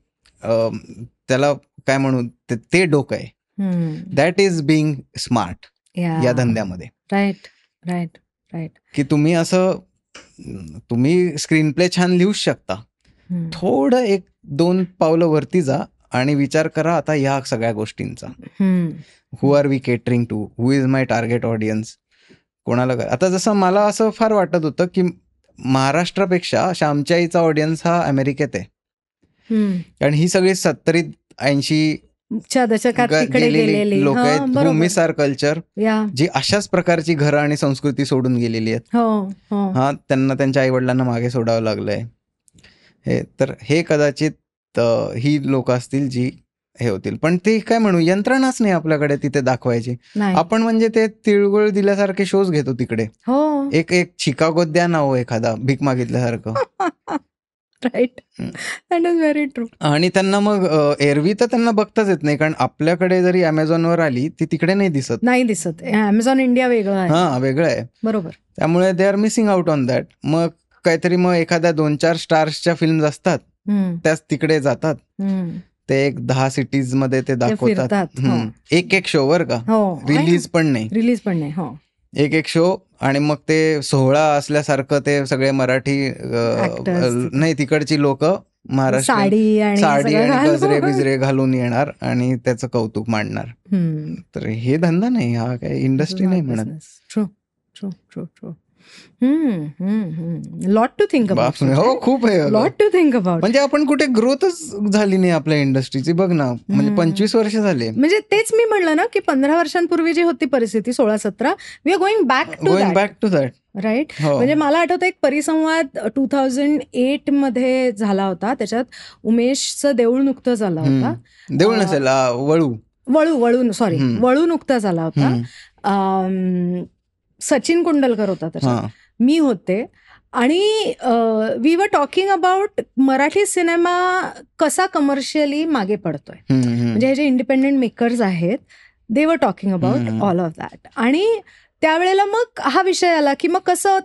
A: त्याला काय म्हणू, ते डोकं आहे. दॅट इज बिंग स्मार्ट या धंद्यामध्ये.
B: Right right right.
A: की तुम्ही असं, तुम्ही स्क्रीन प्ले छान लिहूच शकता, थोडं 1-2 पावलं वरती जा आणि विचार करा आता या सगळ्या गोष्टींचा. Who are we catering to, who is my target audience, कोणाला. आता जसं मला असं फार वाटत होतं की महाराष्ट्रापेक्षा श्यामच्या आईचा ऑडियन्स हा अमेरिकेत आहे. कारण ही सगळी 70-80
B: गेलेली
A: लोक आहेत हु मिस आर कल्चर, जी अशाच प्रकारची घरं आणि संस्कृती सोडून गेलेली आहेत. हा, त्यांना त्यांच्या आई वडिलांना मागे सोडावं लागलंय. तर हे कदाचित ही लोक असतील जी हे होतील. पण ते काय म्हणू, यंत्रणाच नाही आपल्याकडे तिथे दाखवायची. आपण म्हणजे ते तिळगुळ दिल्यासारखे शोज घेतो तिकडे. एक शिकागोत द्या ना हो एखादा भीक मागितल्यासारखं.
B: Right, that is very true.
A: आणि त्यांना मग एरवी तर त्यांना बघताच येत नाही, कारण आपल्याकडे जरी अमेझॉनवर आली ती तिकडे नाही दिसत.
B: अमेझॉन इंडिया वेगळं आहे.
A: हा, वेगळं आहे.
B: बरोबर.
A: त्यामुळे they are missing out on that. मग काहीतरी मग एखाद्या 2-4 स्टार्सच्या फिल्म असतात, त्याच तिकडे जातात. ते 10 सिटीज मध्ये ते दाखवतात. एक शोवर का, रिलीज पण नाही. एक शो. आणि मग ते सोहळा असल्यासारखं ते सगळे मराठी नाही, तिकडची लोक महाराष्ट्र साडी आणि गजरे बिजरे घालून येणार आणि त्याचं कौतुक मांडणार. तर हे धंदा नाही, हा काय इंडस्ट्री नाही म्हणत.
B: True true true true. Lot to think about.
A: हो, खूप आहे.
B: Lot to think about.
A: म्हणजे आपण कुठे ग्रोथच झाली नाही आपल्या इंडस्ट्रीची. बघ ना, म्हणजे 25 वर्ष झाले.
B: म्हणजे तेच मी म्हणलं ना की 15 वर्षांपूर्वी जी होती परिस्थिती, 16-17, we are going back to that. Right. म्हणजे मला आठवतं एक परिसंवाद 2008 मध्ये झाला होता. त्याच्यात उमेशचं देऊळ नुकतं झाला होता.
A: देऊळ नसेल,
B: वळू नुकता झाला होता. सचिन कुंडलकर होता त्याच्यात, मी होते. आणि we were talking about Marathi cinema कसा कमर्शियली मागे पडतोय. म्हणजे हे जे इंडिपेंडेंट मेकर्स आहेत, they were talking about all of that. आणि त्यावेळेला मग हा विषय आला की मग कसं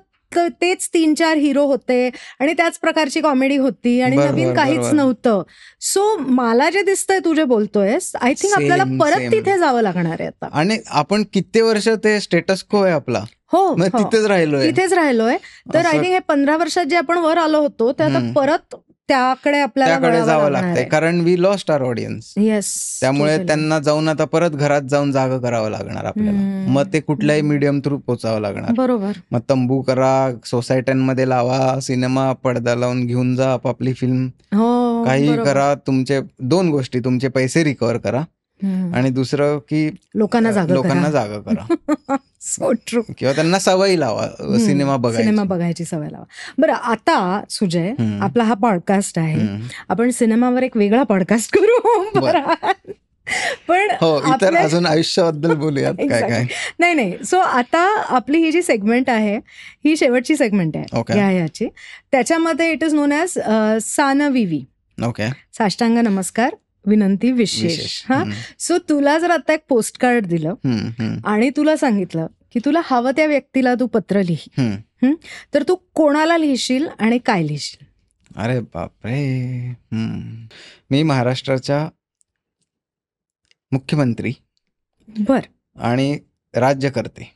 B: तेच 3-4 हिरो होते आणि त्याच प्रकारची कॉमेडी होती आणि नवीन काहीच नव्हतं. सो मला जे दिसतंय, तू जे बोलतोयस, आय थिंक आपल्याला परत तिथे जावं लागणार आहे आता.
A: आणि आपण किती वर्ष ते स्टेटस को आहे आपला.
B: हो,
A: तिथेच
B: राहिलोय. तर आय थिंक हे 15 वर्षात जे आपण वर आलो होतो ते आता परत त्याकडे आपल्याला
A: जावं लागतंय, कारण we lost our audience.
B: Yes.
A: त्यामुळे त्यांना जाऊन आता परत घरात जाऊन जागा करावं लागणार आपल्याला. मग ते कुठल्याही मीडियम थ्रू पोचावं लागणार.
B: बरोबर.
A: मग तंबू करा, सोसायट्यांमध्ये लावा सिनेमा, पडदा लावून घेऊन जा आपापली फिल्म, काही करा. तुमचे 2 गोष्टी, तुमचे पैसे रिकव्हर करा आणि दुसरं की लोकांना जागा करा.
B: So true.
A: किंवा त्यांना सवय लावा सिनेमा
B: बघायची सवय लावा. बरं, आता सुजय, आपला हा पॉडकास्ट आहे, आपण सिनेमावर एक वेगळा पॉडकास्ट करू. पण
A: इतर अजून आयुष्याबद्दल बोलूयात. काय
B: नाही. सो आता आपली ही जी सेगमेंट आहे, ही शेवटची सेगमेंट आहे याची. त्याच्यामध्ये इट इज नोन ॲज सानविवी. साष्टांग नमस्कार, विनंती विशेष. सो तुला जर आता एक पोस्ट कार्ड दिलं आणि तुला सांगितलं की तुला हवं त्या व्यक्तीला तू पत्र लिही, तर तू कोणाला लिहिशील आणि काय लिहिशील?
A: अरे बापरे. मी महाराष्ट्राच्या मुख्यमंत्री आणि राज्यकर्ते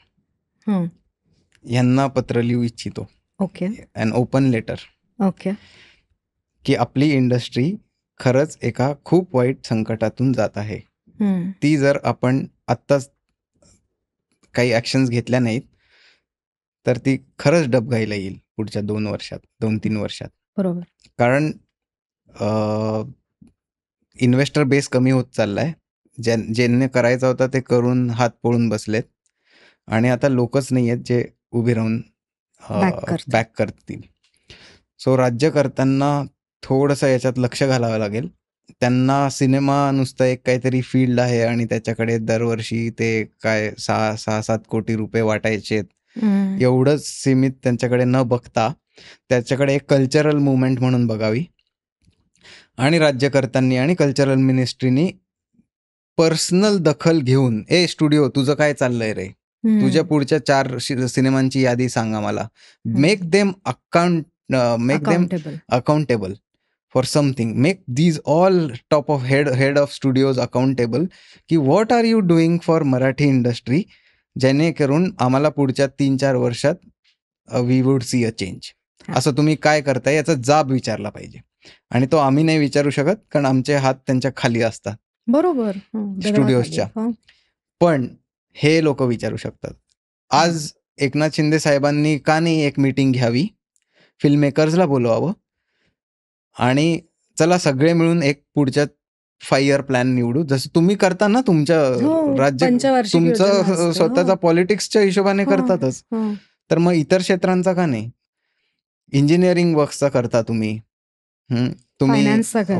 A: यांना पत्र लिहू इच्छितो.
B: ओके.
A: अन ओपन लेटर.
B: ओके.
A: की आपली इंडस्ट्री खरंच एका खूप वाईट संकटातून जात आहे. ती जर आपण आत्ताच काही ऍक्शन्स घेतल्या नाहीत तर ती खरंच डबघाईला येईल पुढच्या 2-3 वर्षात.
B: बरोबर.
A: कारण इन्व्हेस्टर बेस कमी होत चाललाय. ज्यांनी करायचा होता ते करून हात पळून बसलेत आणि आता लोकच नाही आहेत जे उभे राहून बॅक करतील. सो राज्यकर्त्यांना थोडंसं याच्यात लक्ष घालावं लागेल. त्यांना सिनेमा नुसतं एक काहीतरी फील्ड आहे आणि त्याच्याकडे दरवर्षी ते काय 6-7 कोटी रुपये वाटायचे, एवढंच सीमित त्यांच्याकडे न बघता त्याच्याकडे एक कल्चरल मुवमेंट म्हणून बघावी. आणि राज्यकर्त्यांनी आणि कल्चरल मिनिस्ट्रीनी पर्सनल दखल घेऊन, ए स्टुडिओ तुझं काय चाललंय रे, तुझ्या पुढच्या 4 सिनेमांची यादी सांगा मला, make them accountable for something, make these all top of head of studios accountable की what are you doing for Marathi industry, जेणेकरून आम्हाला पुढच्या 3-4 वर्षात we would see a change. असं तुम्ही काय करताय याचा जाब विचारला पाहिजे. आणि तो आम्ही नाही विचारू शकत, कारण आमचे हात त्यांच्या खाली असतात,
B: बरोबर,
A: स्टुडिओजच्या. पण हे लोक विचारू शकतात. आज एकनाथ शिंदे साहेबांनी का नाही एक मीटिंग घ्यावी, फिल्म मेकर्सला बोलवावं आणि चला सगळे मिळून एक पुढच्या 5 year प्लॅन निवडू, जसं तुम्ही करता ना तुमच्या राज्य, तुमचं स्वतःचा पॉलिटिक्सच्या हिशोबाने करतातच, तर मग इतर क्षेत्रांचा का नाही. इंजिनिअरिंग वर्क्सचा करता तुम्ही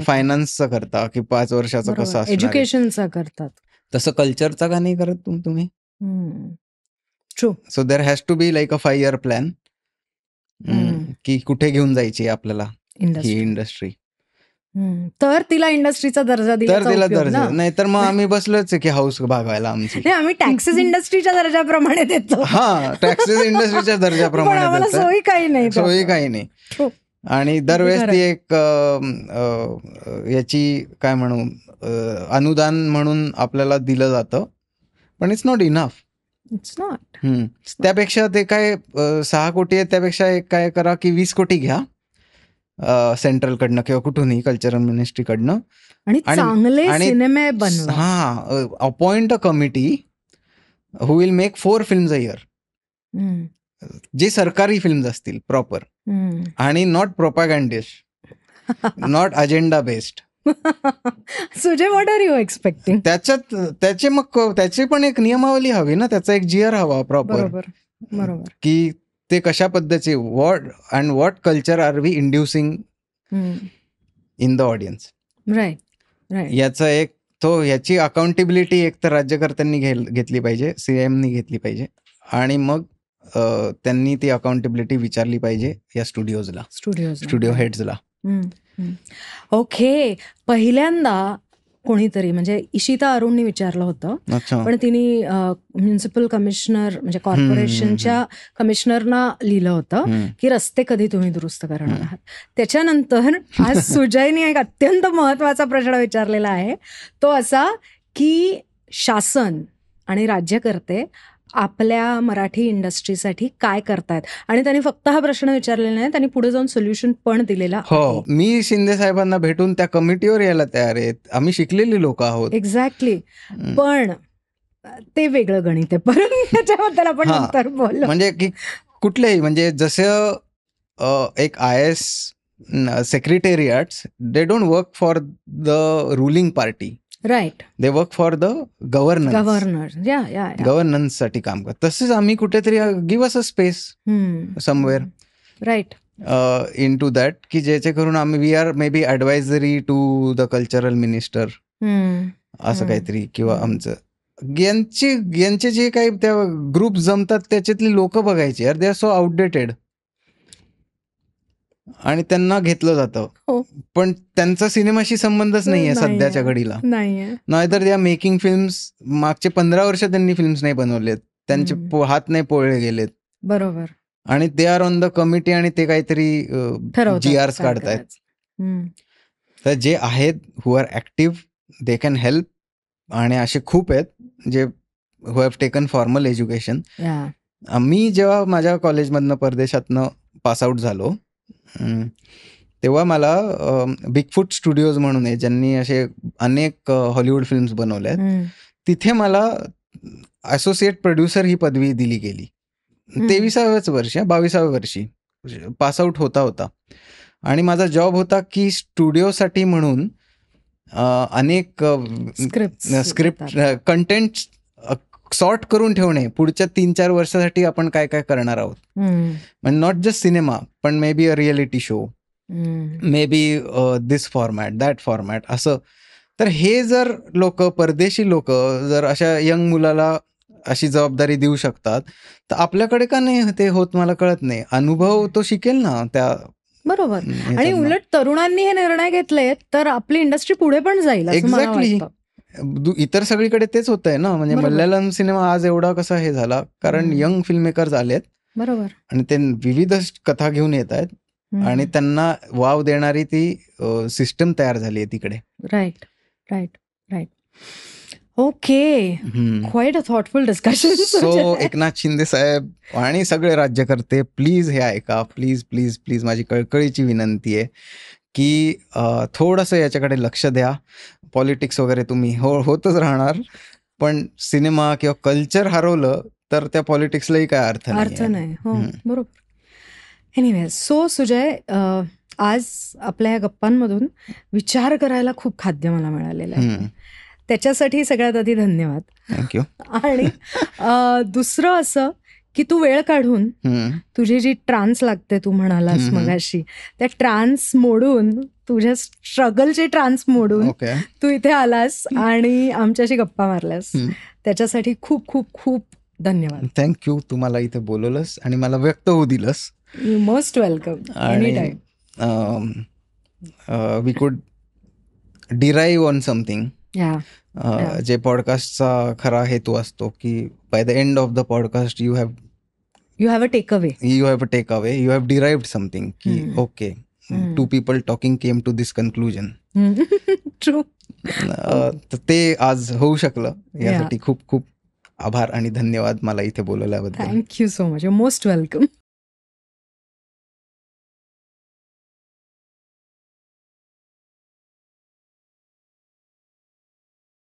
A: फायनान्सचा करता की 5 वर्षाचा कसं असणार,
B: एज्युकेशनचा करतात,
A: तसं कल्चरचा का नाही करत तुम्ही.
B: True.
A: So there has to be like a 5 year plan की कुठे घेऊन जायची आपल्याला ही इंडस्ट्री.
B: तर तिला इंडस्ट्रीचा दर्जा दिला,
A: तर तिला दर्जा नाही तर मग आम्ही बसलोच की हाऊस भागवायला आमची.
B: आम्ही टॅक्सेस इंडस्ट्रीच्या दर्जाप्रमाणे देतो.
A: हा, टॅक्सेस इंडस्ट्रीच्या दर्जाप्रमाणे
B: सोयी काही नाही.
A: आणि दरवेळेस ती एक याची काय म्हणू अनुदान म्हणून आपल्याला दिलं जातं, पण इट्स नॉट इनफ. त्यापेक्षा ते काय 6 कोटी आहे, त्यापेक्षा एक काय करा की 20 कोटी घ्या सेंट्रलकडनं किंवा कुठूनही कल्चरल मिनिस्ट्रीकडनं
B: आणि चांगले सिनेमे बनवा.
A: हा, appoint a committee who will make 4 films a year, जे सरकारी फिल्म्स असतील प्रॉपर आणि not propagandist, not agenda based.
B: Sujay, what are you expecting?
A: त्याची पण एक नियमावली हवी ना, त्याचा एक जीआर हवा प्रॉपर,
B: बरोबर,
A: की ते कशा पद्धतीचे what culture are we inducing in the audience.
B: Right.
A: याचा एक याची अकाउंटेबिलिटी एक तर राज्यकर्त्यांनी घेतली पाहिजे, सीएमनी घेतली पाहिजे, आणि मग त्यांनी ती अकाउंटेबिलिटी विचारली पाहिजे या स्टुडिओ हेड्सला.
B: ओके. पहिल्यांदा कोणीतरी म्हणजे इशिता अरुणनी विचारलं होतं, पण तिने म्युनिसिपल कमिशनर म्हणजे कॉर्पोरेशनच्या कमिशनरना लिहिलं होतं की रस्ते कधी तुम्ही दुरुस्त करणार आहात. त्याच्यानंतर आज सुजयनी एक अत्यंत महत्वाचा प्रश्न विचारलेला आहे, तो असा की शासन आणि राज्यकर्ते आपल्या मराठी इंडस्ट्रीसाठी काय करतायत. आणि त्यांनी फक्त हा प्रश्न विचारलेला नाही, त्यांनी पुढे जाऊन सोल्युशन पण दिलेला.
A: हो, मी शिंदे साहेबांना भेटून त्या कमिटीवर यायला तयार आहेत, आम्ही शिकलेली लोक आहोत.
B: एक्झॅक्टली. पण ते वेगळं गणित आहे, परंतु त्याच्याबद्दल आपण नंतर बोलू.
A: म्हणजे की कुठलेही म्हणजे जसं एक IAS secretariats, they don't work for the ruling party,
B: right,
A: they work for the governance साठी काम करतात. तसंच आम्ही कुठेतरी give us a space somewhere,
B: right,
A: into that, की ज्याचे करून आम्ही we are may be advisory to the cultural minister असं काहीतरी, किंवा आमचं यांचे जे काही त्या ग्रुप जमतात त्याच्यातली लोक बघायची, यार दे आर सो आउटडेटेड आणि त्यांना घेतलं जातं, पण त्यांचा सिनेमाशी संबंधच नाहीये सध्याच्या घडीला. नाहीतर त्या मेकिंग फिल्म्स मागचे 15 वर्ष त्यांनी फिल्म्स नाही बनवलेत, त्यांचे हात नाही पोळले गेलेत.
B: बरोबर.
A: आणि they are on the committee आणि ते काहीतरी GRs काढतायत. तर जे आहेत who are active, they can help, आणि असे खूप आहेत जे who have taken formal education. मी जेव्हा माझ्या कॉलेजमधनं परदेशातनं पासआउट झालो तेव्हा मला बिगफूट स्टुडिओज म्हणून आहे, ज्यांनी असे अनेक हॉलिवूड फिल्म्स बनवल्या आहेत, तिथे मला असोसिएट प्रोड्युसर ही पदवी दिली गेली. 22व्या वर्षी पासआउट होता. आणि माझा जॉब होता की स्टुडिओसाठी म्हणून अनेक स्क्रिप्ट कंटेंट सॉर्ट करून ठेवणे, पुढच्या 3-4 वर्षासाठी आपण काय काय करणार आहोत. म्हणजे नॉट जस्ट सिनेमा, पण may be a reality show, may be this format, that format, असं. तर हे जर लोक, परदेशी लोक जर अशा यंग मुलाला अशी जबाबदारी देऊ शकतात, तर आपल्याकडे का नाही ते होत मला कळत नाही. अनुभव तो शिकेल ना त्या.
B: बरोबर. आणि उलट तरुणांनी हे निर्णय घेतले तर आपली इंडस्ट्री पुढे पण जाईल.
A: एक्झॅक्टली. इतर सगळीकडे तेच होतंय ना, म्हणजे
B: बरोबर.
A: मल्याळम सिनेमा आज एवढा कसा हे झाला, कारण यंग फिल्म मेकर्स आलेत
B: बरोबर.
A: आणि ते विविध कथा घेऊन येत आहेत आणि त्यांना वाव देणारी ती सिस्टम तयार झाली आहे तिकडे.
B: Right right right. Okay, quite a thoughtful discussion.
A: So Eknath Shinde साहेब आणि सगळे राज्यकर्ते, प्लीज हे ऐका, प्लीज प्लीज प्लीज, माझी कळकळीची विनंती आहे की थोडंसं याच्याकडे लक्ष द्या. पॉलिटिक्स वगैरे तुम्ही होतच राहणार, पण सिनेमा किंवा कल्चर हरवलं तर त्या पॉलिटिक्सलाही काय अर्थ
B: नाही. हो, बरोबर. एनिवेज, सो सुजय, आज आपल्या या गप्पांमधून विचार करायला खूप खाद्य मला मिळालेलं आहे. त्याच्यासाठी सगळ्यात आधी धन्यवाद.
A: थँक्यू.
B: आणि दुसरं असं की तू वेळ काढून तुझी जी ट्रान्स लागते, तू म्हणालास मगाशी, त्या ट्रान्स मोडून, तुझ्या स्ट्रगलचे ट्रान्स मोडून तू इथे आलास आणि आमच्याशी गप्पा मारल्यास, त्याच्यासाठी खूप खूप खूप धन्यवाद.
A: थँक्यू. तू मला इथे बोलवलंस आणि मला व्यक्त होऊ दिलंस.
B: Most welcome. Any time.
A: We could derive on something. जे पॉडकास्टचा खरा हेतू असतो की by the end of the podcast you have a take away, you have derived something की okay, two people talking came to this conclusion.
B: True.
A: ते आज होऊ शकलं, यासाठी खूप खूप आभार आणि धन्यवाद मला इथे बोलवल्याबद्दल.
B: Thank you so much. You most welcome.